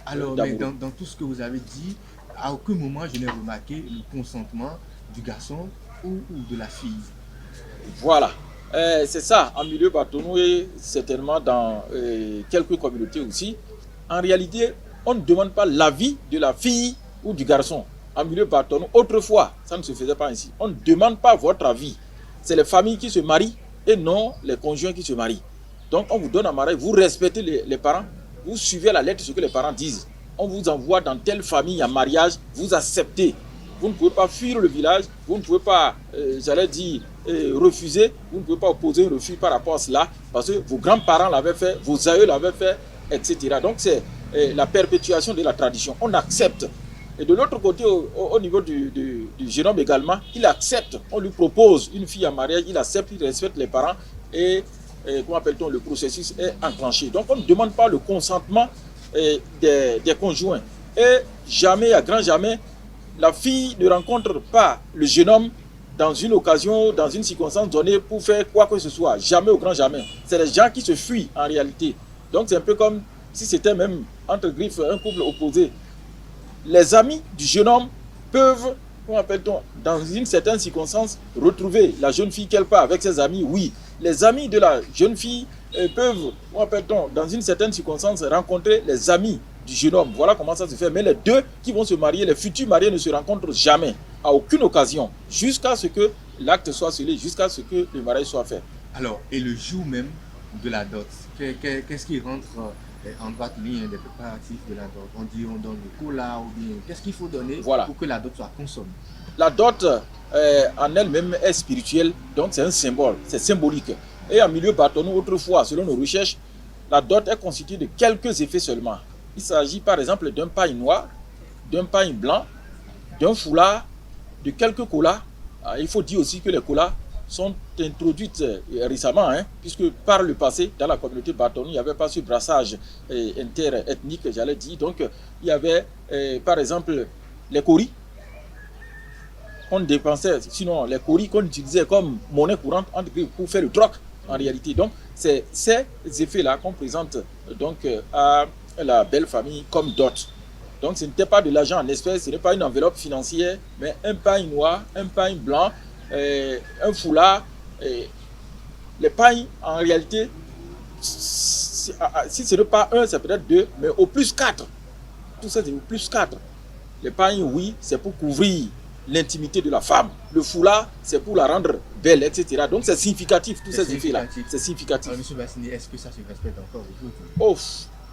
Alors, mais dans tout ce que vous avez dit, à aucun moment je n'ai remarqué le consentement du garçon ou de la fille. Voilà. C'est ça, en milieu bâtonneux et certainement dans quelques communautés aussi. En réalité, on ne demande pas l'avis de la fille ou du garçon. En milieu bâtonneux, autrefois, ça ne se faisait pas ainsi. On ne demande pas votre avis. C'est les familles qui se marient et non les conjoints qui se marient. Donc, on vous donne un mariage, vous respectez les parents, vous suivez à la lettre ce que les parents disent. On vous envoie dans telle famille en mariage, vous acceptez. Vous ne pouvez pas fuir le village, vous ne pouvez pas, j'allais dire, refuser, vous ne pouvez pas opposer un refus par rapport à cela, parce que vos grands-parents l'avaient fait, vos aïeux l'avaient fait, etc. Donc c'est la perpétuation de la tradition. On accepte. Et de l'autre côté, au niveau du jeune homme également, il accepte. On lui propose une fille en mariage, il accepte, il respecte les parents et comment appelle-t-on, le processus est enclenché. Donc on ne demande pas le consentement des conjoints. Et jamais, à grand jamais, la fille ne rencontre pas le jeune homme dans une occasion, dans une circonstance donnée pour faire quoi que ce soit. Jamais, au grand jamais. C'est les gens qui se fuient en réalité. Donc c'est un peu comme si c'était même, entre griffes, un couple opposé. Les amis du jeune homme peuvent, comment appelle-t-on, dans une certaine circonstance, retrouver la jeune fille quelque part avec ses amis, oui. Les amis de la jeune fille peuvent, comment appelle-t-on, dans une certaine circonstance, rencontrer les amis du jeune homme. Voilà comment ça se fait. Mais les deux qui vont se marier, les futurs mariés ne se rencontrent jamais, à aucune occasion, jusqu'à ce que l'acte soit scellé, jusqu'à ce que le mariage soit fait. Alors, et le jour même de la dot, qu'est-ce qui rentre en droite ligne des préparatifs de la dot? On dit on donne le cola ou bien qu'est-ce qu'il faut donner pour que la dot soit consommée? La dot en elle-même est spirituelle, donc c'est un symbole, c'est symbolique. Et en milieu bâtonneau, autrefois, selon nos recherches, la dot est constituée de quelques effets seulement. Il s'agit par exemple d'un paille noir, d'un paille blanc, d'un foulard, de quelques colas. Il faut dire aussi que les colas sont introduites récemment, puisque par le passé, dans la communauté bâtonneau, il n'y avait pas ce brassage interethnique, j'allais dire. Donc, il y avait par exemple les coris qu'on dépensait, sinon les coris qu'on utilisait comme monnaie courante pour faire le troc en réalité. Donc, c'est ces effets-là qu'on présente donc, à la belle famille comme dot. Donc, ce n'était pas de l'argent en espèces, ce n'est pas une enveloppe financière, mais un paille noir, un paille blanc, un foulard. Les pailles, en réalité, si ce n'est pas un, c'est peut-être deux, mais au plus quatre. Tout ça, c'est au plus quatre. Les pailles, oui, c'est pour couvrir l'intimité de la femme. Le foulard, c'est pour la rendre belle, etc. Donc, c'est significatif, tous ces effets-là. C'est significatif. Monsieur Bassini, est-ce que ça se respecte encore aujourd'hui? Oh,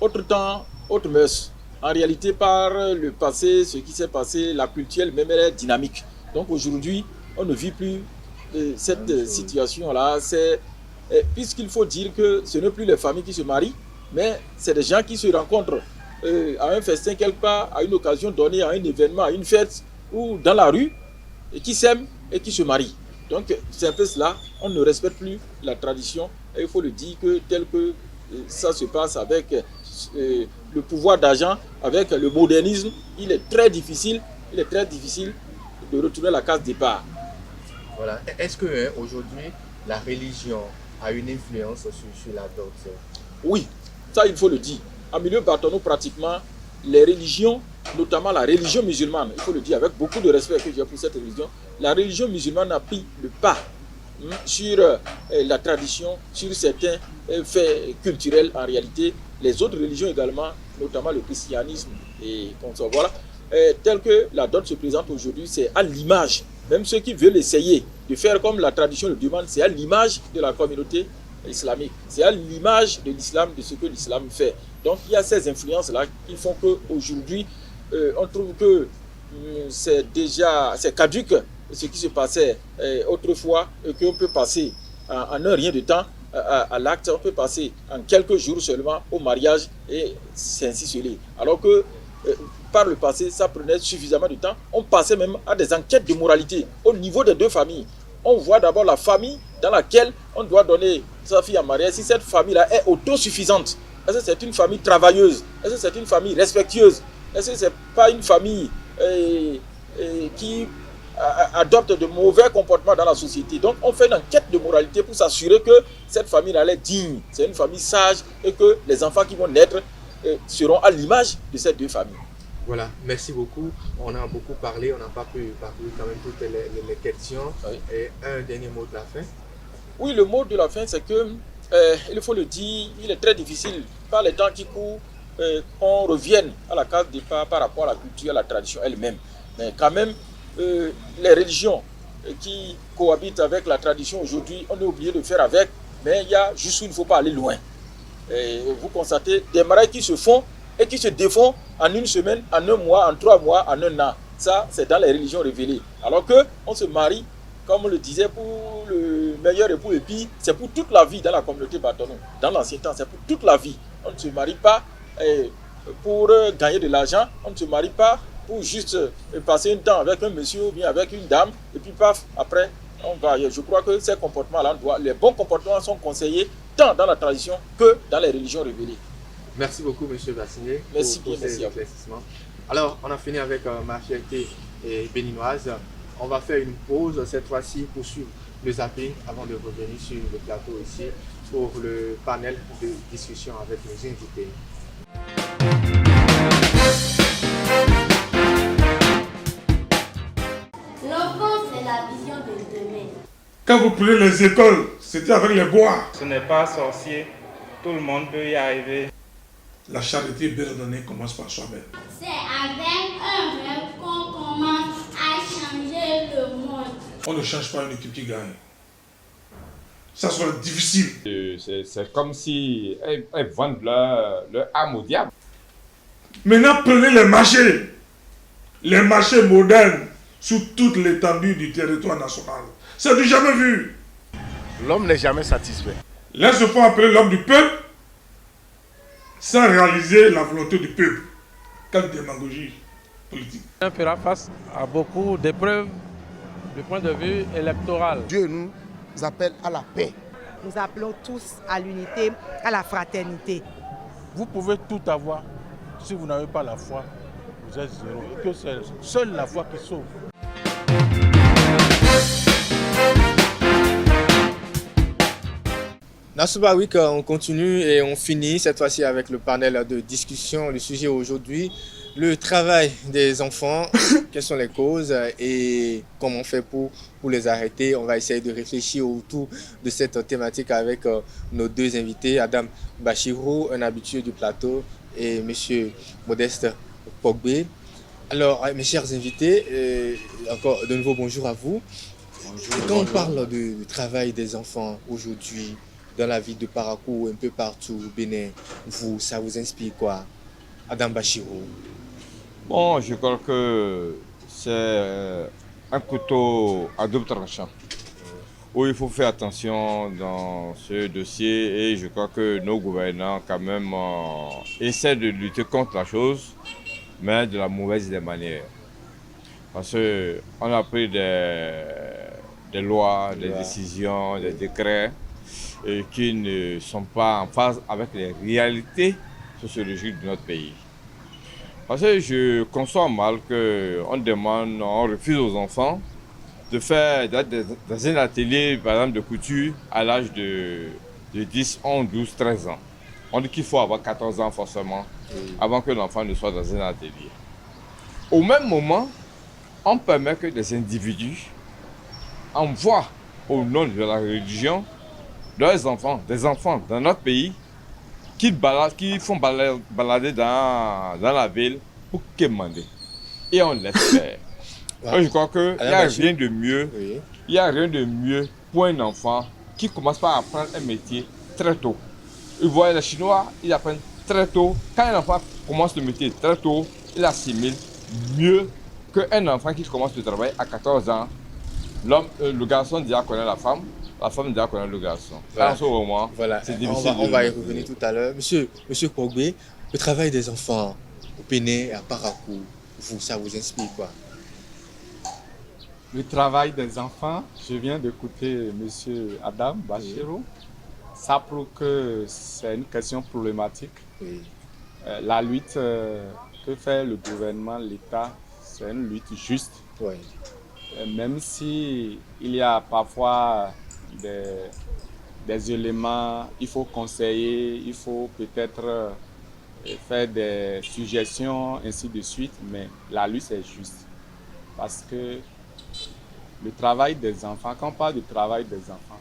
autre temps, autre mœurs. En réalité, par le passé, ce qui s'est passé, la culture elle-même, elle est dynamique. Donc aujourd'hui, on ne vit plus cette situation-là. Puisqu'il faut dire que ce n'est plus les familles qui se marient, mais c'est des gens qui se rencontrent à un festin quelque part, à une occasion donnée, à un événement, à une fête, ou dans la rue, et qui s'aiment et qui se marient. Donc c'est un peu cela. On ne respecte plus la tradition. Et il faut le dire que tel que ça se passe avec le pouvoir d'argent, avec le modernisme, il est très difficile de retourner à la case départ. Voilà. Est-ce que aujourd'hui, la religion a une influence sur la dot? Oui, ça il faut le dire. En milieu bâtonneau, pratiquement, les religions, notamment la religion musulmane, il faut le dire avec beaucoup de respect que j'ai pour cette religion, la religion musulmane a pris le pas sur la tradition, sur certains faits culturels en réalité. Les autres religions également, notamment le christianisme et comme ça, voilà. Tel que la dot se présente aujourd'hui, c'est à l'image. Même ceux qui veulent essayer de faire comme la tradition le demande, c'est à l'image de la communauté islamique. C'est à l'image de l'islam, de ce que l'islam fait. Donc il y a ces influences-là qui font qu'aujourd'hui, on trouve que c'est caduque ce qui se passait autrefois et qu'on peut passer en un rien de temps à l'acte, on peut passer en quelques jours seulement au mariage et c'est ainsi scellé. Alors que par le passé, ça prenait suffisamment de temps. On passait même à des enquêtes de moralité au niveau des deux familles. On voit d'abord la famille dans laquelle on doit donner sa fille en mariage. Si cette famille-là est autosuffisante, est-ce que c'est une famille travailleuse? Est-ce que c'est une famille respectueuse? Est-ce que ce n'est pas une famille qui adopte de mauvais comportements dans la société? Donc on fait une enquête de moralité pour s'assurer que cette famille-là est digne. C'est une famille sage et que les enfants qui vont naître seront à l'image de ces deux familles. Voilà, merci beaucoup. On a beaucoup parlé, on n'a pas pu parcourir quand même toutes les questions. Oui. Et un dernier mot de la fin. Oui, le mot de la fin, c'est que, il faut le dire, il est très difficile, par les temps qui courent, qu'on revienne à la case départ par rapport à la culture, à la tradition elle-même. Mais quand même, les religions qui cohabitent avec la tradition aujourd'hui, on est obligé de faire avec, mais il y a juste où il ne faut pas aller loin. Et vous constatez des mariages qui se font et qui se défont en une semaine, en un mois, en 3 mois, en un an. Ça, c'est dans les religions révélées. Alors qu'on se marie, comme on le disait, pour le meilleur époux et puis c'est pour toute la vie dans la communauté bâtonneau. Dans l'ancien temps, c'est pour toute la vie. On ne se marie pas pour gagner de l'argent, on ne se marie pas pour juste passer un temps avec un monsieur ou bien avec une dame, et puis paf, après, on va ailleurs. Je crois que ces comportements-là, les bons comportements sont conseillés tant dans la tradition que dans les religions révélées. Merci beaucoup, M. Bassini, pour ces éclaircissements. Alors, on a fini avec ma fierté béninoise. On va faire une pause cette fois-ci pour suivre le zapping avant de revenir sur le plateau ici pour le panel de discussion avec nos invités. L'enfance, c'est la vision de demain. Quand vous prenez les écoles, c'était avec les bois. Ce n'est pas sorcier, tout le monde peut y arriver. La charité bien ordonnée commence par soi-même. C'est avec un rêve qu'on commence à changer le monde. On ne change pas une équipe qui gagne. Ça sera difficile. C'est comme si elles vendent leur âme au diable. Maintenant, prenez les marchés modernes. sur toute l'étendue du territoire national. C'est du jamais vu. L'homme n'est jamais satisfait. L'un se font appeler l'homme du peuple sans réaliser la volonté du peuple. Quelle démagogie politique. On fera face à beaucoup d'épreuves du point de vue électoral. Dieu nous appelle à la paix. Nous appelons tous à l'unité, à la fraternité. Vous pouvez tout avoir. Si vous n'avez pas la foi, vous êtes zéro. Et que c'est seule la foi qui sauve. Nasouba Week, on continue et on finit cette fois-ci avec le panel de discussion. Le sujet aujourd'hui, le travail des enfants, quelles sont les causes et comment on fait pour les arrêter. On va essayer de réfléchir autour de cette thématique avec nos deux invités, Adam Bachirou, un habitué du plateau, et M. Modeste Pogbe. Alors, mes chers invités, encore de nouveau bonjour à vous. Bonjour, quand on parle du travail des enfants aujourd'hui, dans la ville de Parakou, un peu partout au Bénin, ça vous inspire quoi? Adam Bachirou. Bon, je crois que c'est un couteau à double tranchant où il faut faire attention dans ce dossier et je crois que nos gouvernants quand même essaient de lutter contre la chose, mais de la mauvaise des manières. Parce qu'on a pris des lois, des décisions, des décrets et qui ne sont pas en phase avec les réalités sociologiques de notre pays. Parce que je conçois mal qu'on demande, on refuse aux enfants d'être dans un atelier, par exemple, de couture à l'âge de 10, 11, 12, 13 ans. On dit qu'il faut avoir 14 ans forcément avant que l'enfant ne soit dans un atelier. Au même moment, on permet que des individus envoient au nom de la religion leurs enfants, des enfants dans notre pays qui font balader dans la ville pour quémander. Et on laisse faire. Je crois qu'il n'y a rien de mieux. Il n'y a rien de mieux pour un enfant qui commence par apprendre un métier très tôt. Vous voyez, les Chinois, ils apprennent très tôt. Quand un enfant commence le métier très tôt, il assimile mieux qu'un enfant qui commence le travail à 14 ans. Le garçon déjà connaît la femme déjà connaît le garçon. Voilà. En ce moment, c'est difficile. On va y revenir tout à l'heure. Monsieur Pogbe, le travail des enfants au Bénin et à Parakou, ça vous inspire quoi? Le travail des enfants, je viens d'écouter M. Adam Bachirou. Ça prouve que c'est une question problématique. La lutte que fait le gouvernement, l'État, c'est une lutte juste. Même si il y a parfois des éléments, il faut conseiller, il faut peut-être faire des suggestions, ainsi de suite, mais la lutte est juste. Parce que le travail des enfants, quand on parle du travail des enfants,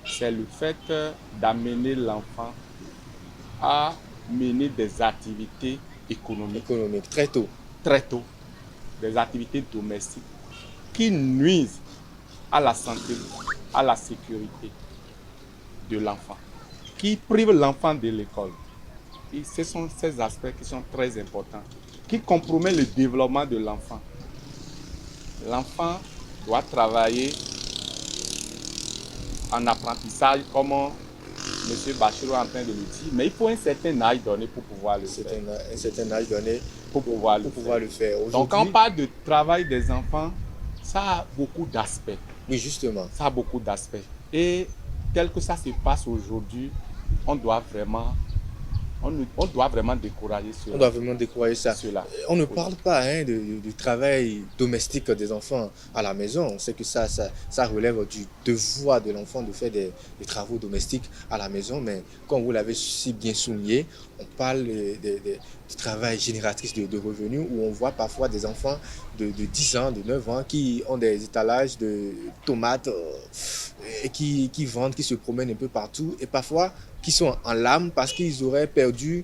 c'est le fait d'amener l'enfant à mener des activités économiques. Très tôt. Très tôt. Des activités domestiques qui nuisent à la santé, à la sécurité de l'enfant, qui privent l'enfant de l'école. Et ce sont ces aspects qui sont très importants, qui compromettent le développement de l'enfant. L'enfant doit travailler en apprentissage, comme M. Bachirou est en train de le dire, mais il faut un certain âge donné pour pouvoir le faire. Un certain âge donné pour pouvoir le faire. Donc quand on parle de travail des enfants, ça a beaucoup d'aspects. Oui, justement. Ça a beaucoup d'aspects. Et tel que ça se passe aujourd'hui, on doit vraiment décourager cela. On doit vraiment décourager ça. On ne parle pas du travail domestique des enfants à la maison. On sait que ça relève du devoir de l'enfant de faire des travaux domestiques à la maison. Mais comme vous l'avez si bien souligné, on parle du travail génératrice de revenus où on voit parfois des enfants de 10 ans, de 9 ans qui ont des étalages de tomates et qui vendent, qui se promènent un peu partout et parfois qui sont en larmes parce qu'ils auraient perdu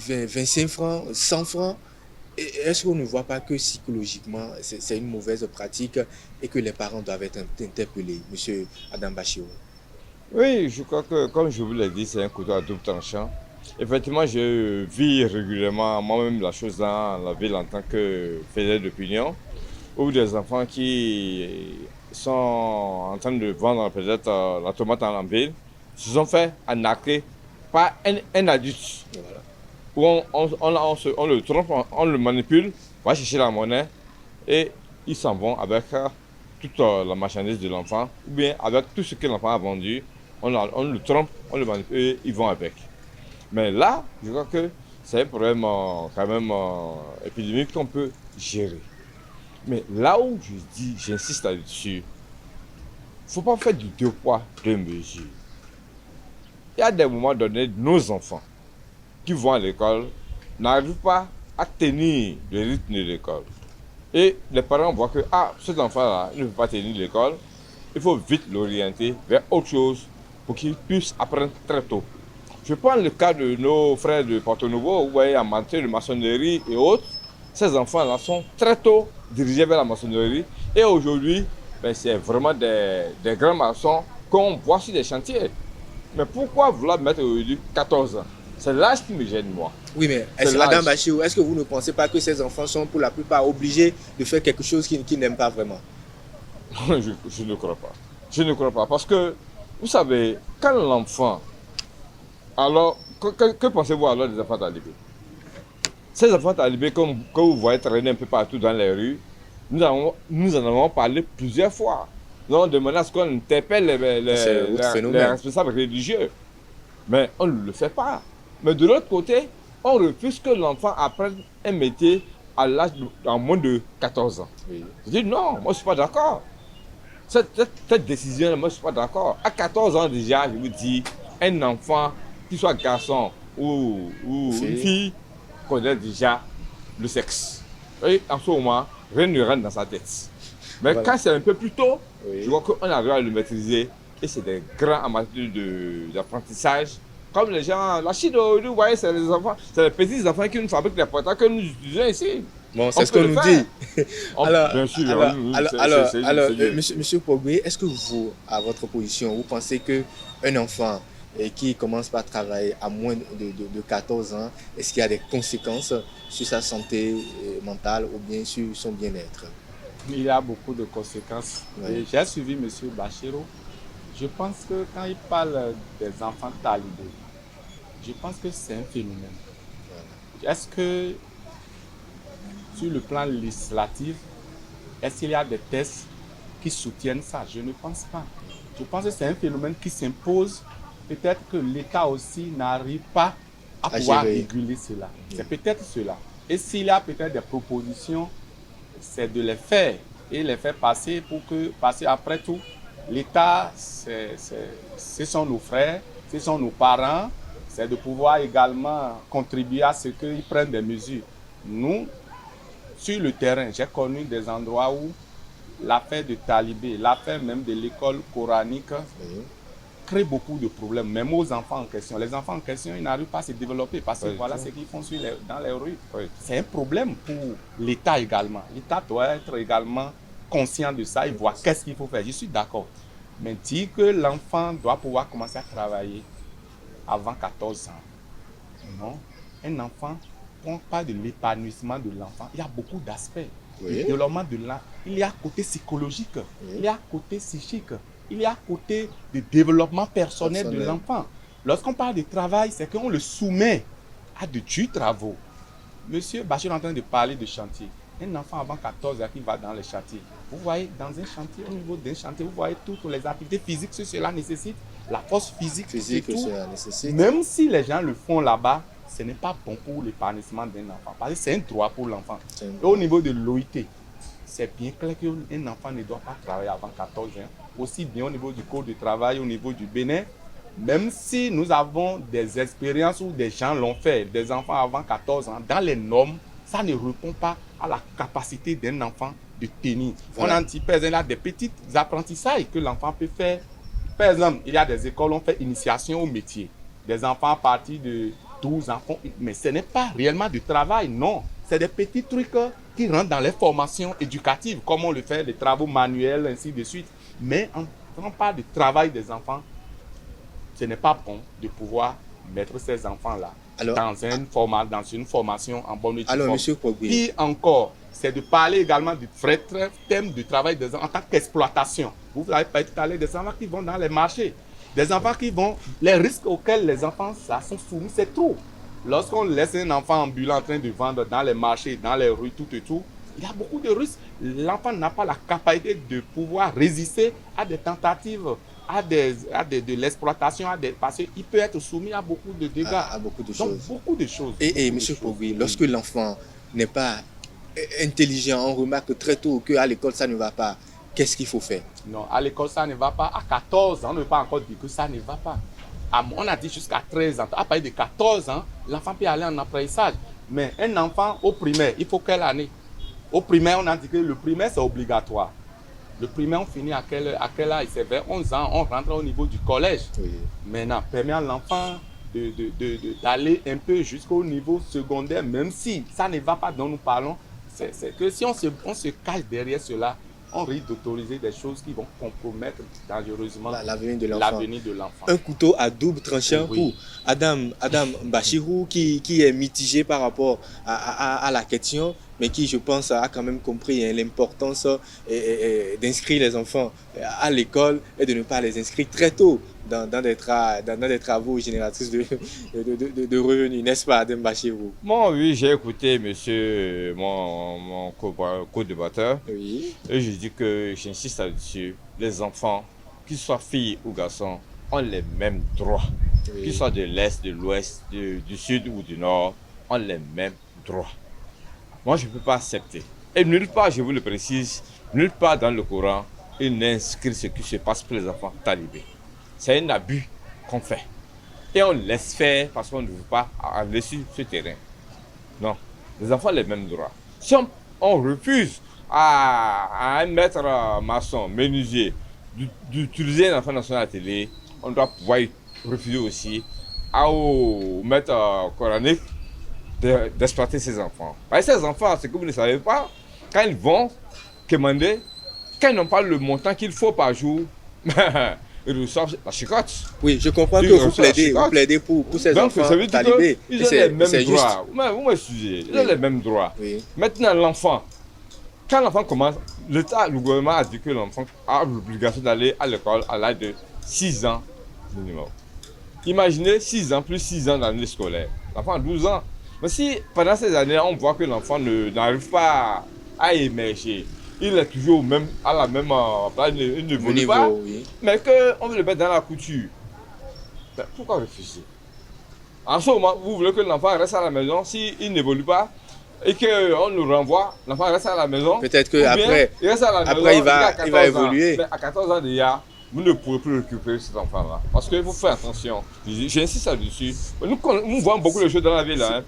25 francs, 100 francs. Est-ce qu'on ne voit pas que psychologiquement, c'est une mauvaise pratique et que les parents doivent être interpellés, M. Adam Bachirou? Oui, je crois que, comme je vous l'ai dit, c'est un couteau à double tranchant. Effectivement, je vis régulièrement moi-même la chose dans la ville en tant que faiseur d'opinion, ou des enfants qui sont en train de vendre peut-être la tomate en ville, se sont fait arnaquer par un adulte. Voilà. Où on le trompe, on le manipule, on va chercher la monnaie et ils s'en vont avec toute la marchandise de l'enfant, ou bien avec tout ce que l'enfant a vendu, on le trompe, on le manipule et ils vont avec. Mais là, je crois que c'est un problème quand même épidémique qu'on peut gérer. Mais là où je dis, j'insiste là-dessus, il ne faut pas faire du deux poids, deux mesures. Il y a des moments donnés, nos enfants qui vont à l'école n'arrivent pas à tenir le rythme de l'école. Et les parents voient que cet enfant-là ne veut pas tenir l'école, il faut vite l'orienter vers autre chose pour qu'il puisse apprendre très tôt. Je prends le cas de nos frères de Porto Novo, où vous voyez en matière de maçonnerie et autres. Ces enfants-là sont très tôt dirigés vers la maçonnerie. Et aujourd'hui, c'est vraiment des grands maçons qu'on voit sur des chantiers. Mais pourquoi vouloir mettre aujourd'hui 14 ans? C'est l'âge qui me gêne, moi. Oui, mais Madame Bachirou, est-ce que vous ne pensez pas que ces enfants sont pour la plupart obligés de faire quelque chose qu'ils n'aiment pas vraiment? Je ne crois pas. Je ne crois pas. Parce que, vous savez, quand l'enfant... Alors, que pensez-vous alors des enfants talibés? Ces enfants talibés, que vous voyez traîner un peu partout dans les rues, nous en avons parlé plusieurs fois. Nous avons demandé à ce qu'on interpelle les responsables religieux. Mais on ne le fait pas. Mais de l'autre côté, on refuse que l'enfant apprenne un métier à l'âge en moins de 14 ans. Oui. Je dis non, moi je ne suis pas d'accord. Cette décision, moi je ne suis pas d'accord. À 14 ans déjà, je vous dis, un enfant, qu'il soit garçon ou une fille, connaît déjà le sexe. Et en ce moment, rien ne rentre dans sa tête. Mais voilà. Quand c'est un peu plus tôt, je vois qu'on arrive à le maîtriser. Et c'est des grands amateurs d'apprentissage. Comme les gens, la Chine, vous voyez, c'est les enfants, c'est les petits enfants qui nous fabriquent les portables que nous utilisons ici. Bon, c'est ce qu'on nous dit. Bien sûr. Alors, Monsieur Pogbe, est-ce que vous, à votre position, vous pensez qu'un enfant qui commence par travailler à moins de 14 ans, est-ce qu'il y a des conséquences sur sa santé mentale ou bien sur son bien-être? Il y a beaucoup de conséquences. Oui. J'ai suivi M. Bachirou. Je pense que quand il parle des enfants talibés, je pense que c'est un phénomène. Est-ce que, sur le plan législatif, est-ce qu'il y a des tests qui soutiennent ça? Je ne pense pas. Je pense que c'est un phénomène qui s'impose. Peut-être que l'État aussi n'arrive pas à pouvoir réguler cela. C'est peut-être cela. Et s'il y a peut-être des propositions, c'est de les faire et les faire passer pour que, parce qu'après tout, l'État, ce sont nos frères, ce sont nos parents, c'est de pouvoir également contribuer à ce qu'ils prennent des mesures. Nous, sur le terrain, j'ai connu des endroits où l'affaire de talibé, l'affaire même de l'école coranique crée beaucoup de problèmes, même aux enfants en question. Les enfants en question, ils n'arrivent pas à se développer parce que voilà ce qu'ils font dans les rues. C'est un problème pour l'État également. L'État doit être également conscient de ça et voir qu'est-ce qu'il faut faire. Je suis d'accord. Mais dire que l'enfant doit pouvoir commencer à travailler avant 14 ans. Non. Un enfant, quand on parle de l'épanouissement de l'enfant, il y a beaucoup d'aspects. Le développement de l'enfant, il y a côté psychologique, il y a côté psychique, il y a côté de développement personnel de l'enfant. Lorsqu'on parle de travail, c'est qu'on le soumet à de durs travaux. Monsieur Bachir est en train de parler de chantier. Un enfant avant 14 ans qui va dans les chantiers. Vous voyez, dans un chantier, au niveau d'un chantier, vous voyez toutes les activités physiques que cela nécessite, la force physique que cela nécessite. Même si les gens le font là-bas, ce n'est pas bon pour l'épanouissement d'un enfant. Parce que c'est un droit pour l'enfant. Et au niveau de l'OIT, c'est bien clair qu'un enfant ne doit pas travailler avant 14 ans. Aussi bien au niveau du code de travail, au niveau du Bénin, même si nous avons des expériences où des gens l'ont fait, des enfants avant 14 ans, dans les normes, ça ne répond pas à la capacité d'un enfant de tenir. Voilà. On anticipe, il y a des petits apprentissages que l'enfant peut faire. Par exemple, il y a des écoles où on fait initiation au métier. Des enfants à partir de 12 ans, mais ce n'est pas réellement du travail, non. C'est des petits trucs qui rentrent dans les formations éducatives, comme on le fait, les travaux manuels, ainsi de suite. Mais quand on parle du travail des enfants, ce n'est pas bon de pouvoir mettre ces enfants-là dans une formation en bonne étude. Alors, Monsieur Pogbe. Puis encore, c'est de parler également du vrai thème du travail des enfants en tant qu'exploitation. Vous avez parlé tout à l'heure des enfants qui vont dans les marchés, des enfants qui vont, les risques auxquels les enfants ça, sont soumis, c'est trop. Lorsqu'on laisse un enfant ambulant en train de vendre dans les marchés, dans les rues, tout et tout, il y a beaucoup de risques. L'enfant n'a pas la capacité de pouvoir résister à des tentatives, de l'exploitation, parce qu'il peut être soumis à beaucoup de dégâts. À beaucoup de choses. Beaucoup de choses. Et M. Pogui, lorsque l'enfant n'est pas intelligent, on remarque très tôt qu'à l'école ça ne va pas. Qu'est-ce qu'il faut faire? Non, à l'école ça ne va pas. À 14 ans, on ne peut pas encore dire que ça ne va pas. On a dit jusqu'à 13 ans. À partir de 14 ans, l'enfant peut aller en apprentissage. Mais un enfant au primaire, il faut quelle année? Au primaire, on a dit que le primaire, c'est obligatoire. Le primaire, on finit à quel âge? C'est vers 11 ans, on rentre au niveau du collège. Oui. Maintenant, permet à l'enfant d'aller un peu jusqu'au niveau secondaire, même si ça ne va pas dont nous parlons. C'est que si on se cache derrière cela, on risque d'autoriser des choses qui vont compromettre dangereusement l'avenir de l'enfant. Un couteau à double tranchant pour Adam Bachirou qui est mitigé par rapport à la question, mais qui, je pense, a quand même compris l'importance d'inscrire les enfants à l'école et de ne pas les inscrire très tôt dans des travaux génératrices de revenus, n'est-ce pas, Adam Bachirou? Bon, oui, j'ai écouté mon co-débatteur. Oui. Et je dis que j'insiste là-dessus, les enfants, qu'ils soient filles ou garçons, ont les mêmes droits. Oui. Qu'ils soient de l'Est, de l'Ouest, du Sud ou du Nord, ont les mêmes droits. Moi, je ne peux pas accepter. Et nulle part, je vous le précise, nulle part dans le Coran, il n'inscrit ce qui se passe pour les enfants talibés. C'est un abus qu'on fait. Et on laisse faire parce qu'on ne veut pas aller sur ce terrain. Non, les enfants ont les mêmes droits. Si on refuse à un maître maçon, menuisier, d'utiliser un enfant dans son atelier, on doit pouvoir refuser aussi au maître coranique d'exploiter ses enfants. Parce que ces enfants, ce que vous ne savez pas, quand ils vont commander, quand ils n'ont pas le montant qu'il faut par jour, ils reçoivent la chicotte. Oui, je comprends que vous plaidez pour ces enfants talibés. Ils ont les mêmes droits. Vous m'excusez, ils ont les mêmes droits. Oui. Maintenant, l'enfant, quand l'enfant commence, le gouvernement a dit que l'enfant a l'obligation d'aller à l'école à l'âge de 6 ans minimum. Imaginez 6 ans plus 6 ans d'année scolaire. L'enfant a 12 ans. Mais si pendant ces années, on voit que l'enfant n'arrive pas à émerger, il est toujours à la même place, il ne évolue pas, oui. Mais qu'on veut le mettre dans la couture. Mais pourquoi refuser? En ce moment, vous voulez que l'enfant reste à la maison s'il n'évolue pas et qu'on le renvoie, l'enfant reste à la maison. Peut-être qu'après, il va évoluer. Mais à 14 ans déjà, vous ne pourrez plus récupérer cet enfant-là. Parce qu'il faut faire attention. J'insiste là-dessus. Nous voyons beaucoup de choses dans la vie là.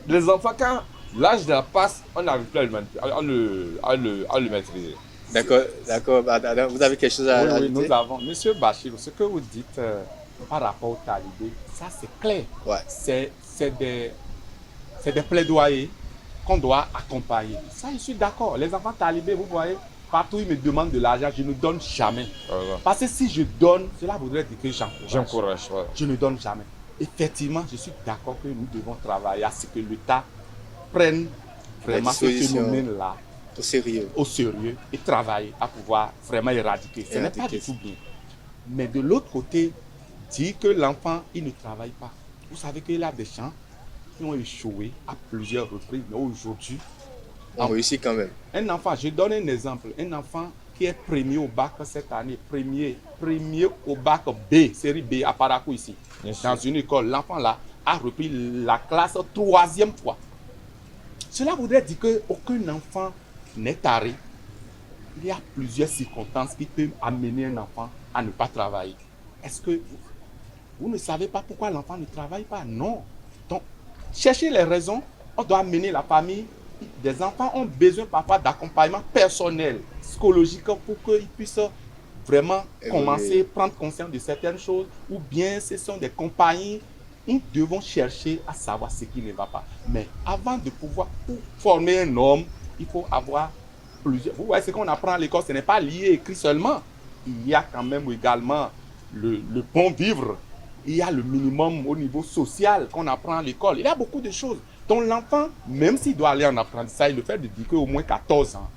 Les enfants, quand l'âge de la passe, on n'arrive plus à le maîtriser. D'accord. Vous avez quelque chose à ajouter? Oui, nous avons. Monsieur Bachir, ce que vous dites par rapport aux talibés, ça c'est clair. Ouais. C'est des plaidoyers qu'on doit accompagner. Ça, je suis d'accord. Les enfants talibés, vous voyez, partout ils me demandent de l'argent, je ne donne jamais. Parce que si je donne, cela voudrait dire que j'encourage. Ouais. Je ne donne jamais. Effectivement, je suis d'accord que nous devons travailler à ce que l'État prenne vraiment ce phénomène-là au sérieux et travailler à pouvoir vraiment éradiquer. Ce n'est pas du tout bien. Mais de l'autre côté, dire que l'enfant, il ne travaille pas. Vous savez qu'il y a des gens qui ont échoué à plusieurs reprises, mais aujourd'hui, on réussit quand même. Un enfant, je donne un exemple, un enfant qui est premier au bac cette année, premier au bac B, série B à Parakou ici, dans une école, l'enfant là a repris la classe 3e fois. Cela voudrait dire qu'aucun enfant n'est taré. Il y a plusieurs circonstances qui peuvent amener un enfant à ne pas travailler. Est-ce que vous ne savez pas pourquoi l'enfant ne travaille pas? Non. Donc, cherchez les raisons. On doit amener la famille. Des enfants ont besoin parfois d'accompagnement personnel, psychologique, pour qu'ils puissent vraiment commencer à prendre conscience de certaines choses. Ou bien ce sont des compagnies. Nous devons chercher à savoir ce qui ne va pas. Mais avant de pouvoir former un homme, il faut avoir plusieurs. Vous voyez, ce qu'on apprend à l'école, ce n'est pas lié, écrit seulement. Il y a quand même également le bon vivre. Il y a le minimum au niveau social qu'on apprend à l'école. Il y a beaucoup de choses. Ton enfant, même s'il doit aller en apprentissage, le fait de dire qu'au moins 14 ans,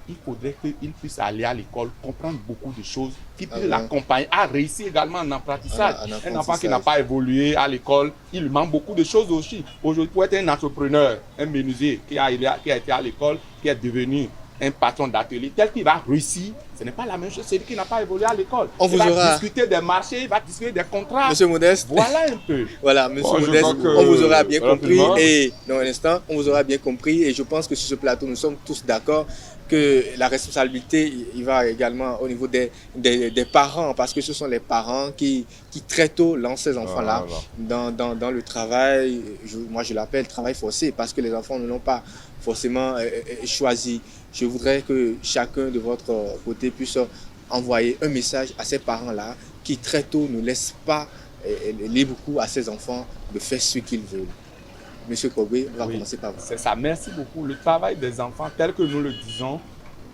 il faudrait qu'il puisse aller à l'école, comprendre beaucoup de choses, qui peut l'accompagner à réussir également en apprentissage. Un enfant qui n'a pas évolué à l'école, il lui manque beaucoup de choses aussi. Aujourd'hui, pour être un entrepreneur, un menuisier qui a été à l'école, qui est devenu un patron d'atelier, tel qu'il va réussir, ce n'est pas la même chose, celui qui n'a pas évolué à l'école. Il va discuter des marchés, il va discuter des contrats. Monsieur Modeste. Voilà un peu. Voilà, monsieur Modeste, on vous aura bien compris. Et dans un instant, on vous aura bien compris. Et je pense que sur ce plateau, nous sommes tous d'accord que la responsabilité, il va également au niveau des parents, parce que ce sont les parents qui très tôt lancent ces enfants-là dans le travail, moi je l'appelle travail forcé, parce que les enfants ne l'ont pas forcément choisi. Je voudrais que chacun de votre côté puisse envoyer un message à ces parents-là qui très tôt ne laissent pas libre cours à ces enfants de faire ce qu'ils veulent. Monsieur Kobé, on va commencer par vous. C'est ça, merci beaucoup. Le travail des enfants, tel que nous le disons,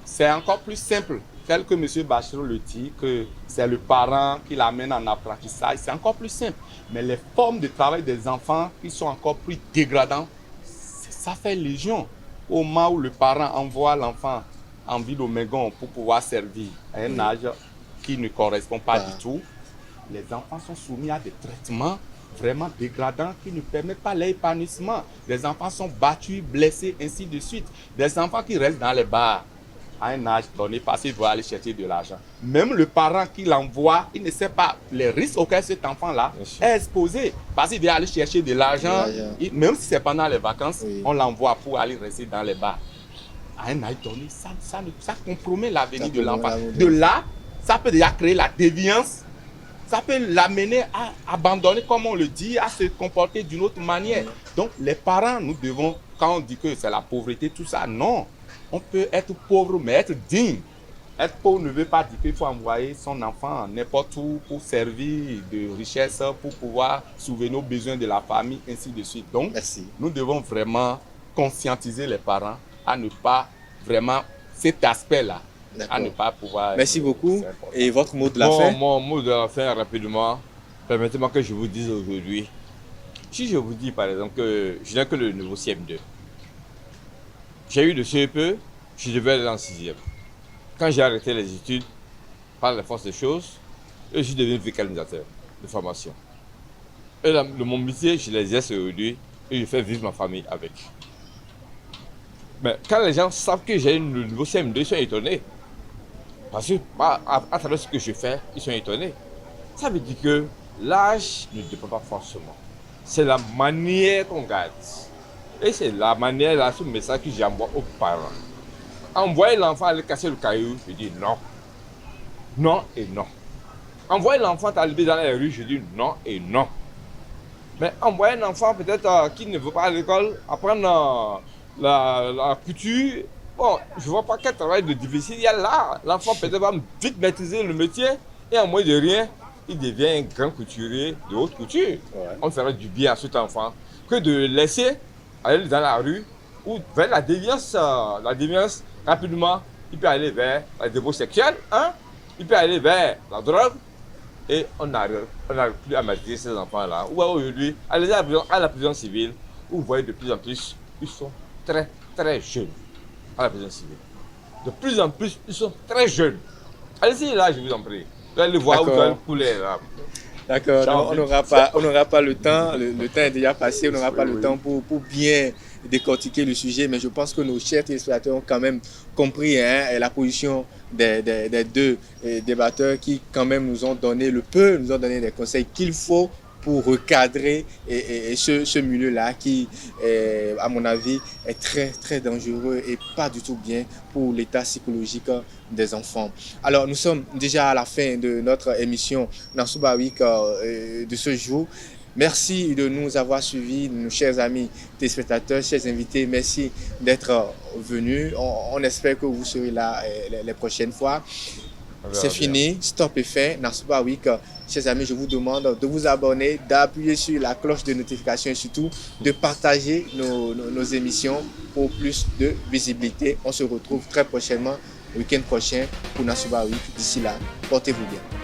c'est encore plus simple. Tel que M. Bachirou le dit, que c'est le parent qui l'amène en apprentissage, c'est encore plus simple. Mais les formes de travail des enfants qui sont encore plus dégradantes, ça fait légion. Au moment où le parent envoie l'enfant en ville au Mégon pour pouvoir servir à un âge qui ne correspond pas du tout, les enfants sont soumis à des traitements vraiment dégradants qui ne permettent pas l'épanouissement. Les enfants sont battus, blessés, ainsi de suite. Des enfants qui restent dans les bars à un âge donné parce qu'ils doivent aller chercher de l'argent. Même le parent qui l'envoie, il ne sait pas les risques auxquels cet enfant-là est exposé. Parce qu'il vient aller chercher de l'argent, même si c'est pendant les vacances, on l'envoie pour aller rester dans les bars. À un âge donné, ça compromet l'avenir de l'enfant. De là, ça peut déjà créer la déviance. Ça peut l'amener à abandonner, comme on le dit, à se comporter d'une autre manière. Donc, les parents, nous devons, quand on dit que c'est la pauvreté, tout ça, non. On peut être pauvre, mais être digne. Être pauvre ne veut pas dire qu'il faut envoyer son enfant n'importe où pour servir de richesse, pour pouvoir soulever nos besoins de la famille, ainsi de suite. Donc, nous devons vraiment conscientiser les parents à ne pas vraiment cet aspect-là. À ne pas pouvoir... Merci beaucoup. Et votre mot de la fin? Mon mot de la fin, rapidement, permettez-moi que je vous dise aujourd'hui, si je vous dis par exemple que je n'ai que le niveau CM2, j'ai eu le CEP, je devais aller en 6e. Quand j'ai arrêté les études, par la force des choses, je suis devenu vulcanisateur de formation. Et mon métier, je l'exerce aujourd'hui et je fais vivre ma famille avec. Mais quand les gens savent que j'ai le niveau CM2, ils sont étonnés. Parce que à travers ce que je fais, ils sont étonnés. Ça veut dire que l'âge ne dépend pas forcément. C'est la manière qu'on garde. Et c'est la manière, là, ce message que j'envoie aux parents. Envoyer l'enfant aller casser le caillou, je dis non. Non et non. Envoyer l'enfant aller dans les rues, je dis non et non. Mais envoyer un enfant peut-être qui ne veut pas à l'école, apprendre la couture, bon, je ne vois pas quel travail de difficile il y a là. L'enfant peut-être va vite maîtriser le métier et en moins de rien, il devient un grand couturier de haute couture. On ferait du bien à cet enfant que de le laisser aller dans la rue ou vers la déviance rapidement. Il peut aller vers la débauche sexuelle, hein? Il peut aller vers la drogue et on n'arrive plus à maîtriser ces enfants-là. Ou aujourd'hui, allez à la prison civile, où vous voyez de plus en plus, ils sont très très jeunes à la prison civile. De plus en plus, ils sont très jeunes. Allez-y là, je vous en prie. Vous allez voir où vous allez le poulet là. D'accord, on n'aura pas le temps, le temps est déjà passé, on n'aura pas le temps pour bien décortiquer le sujet, mais je pense que nos chers téléspectateurs ont quand même compris la position des deux débatteurs qui quand même nous ont donné des conseils qu'il faut pour recadrer ce milieu-là qui, à mon avis, est très, très dangereux et pas du tout bien pour l'état psychologique des enfants. Alors, nous sommes déjà à la fin de notre émission Nansouba Week de ce jour. Merci de nous avoir suivis, nos chers amis téléspectateurs, chers invités. Merci d'être venus. On espère que vous serez là les prochaines fois. C'est fini, stop et fin, Nansouba Week. Chers amis, je vous demande de vous abonner, d'appuyer sur la cloche de notification et surtout de partager nos émissions pour plus de visibilité. On se retrouve très prochainement, le week-end prochain pour Nansouba Week. D'ici là, portez-vous bien.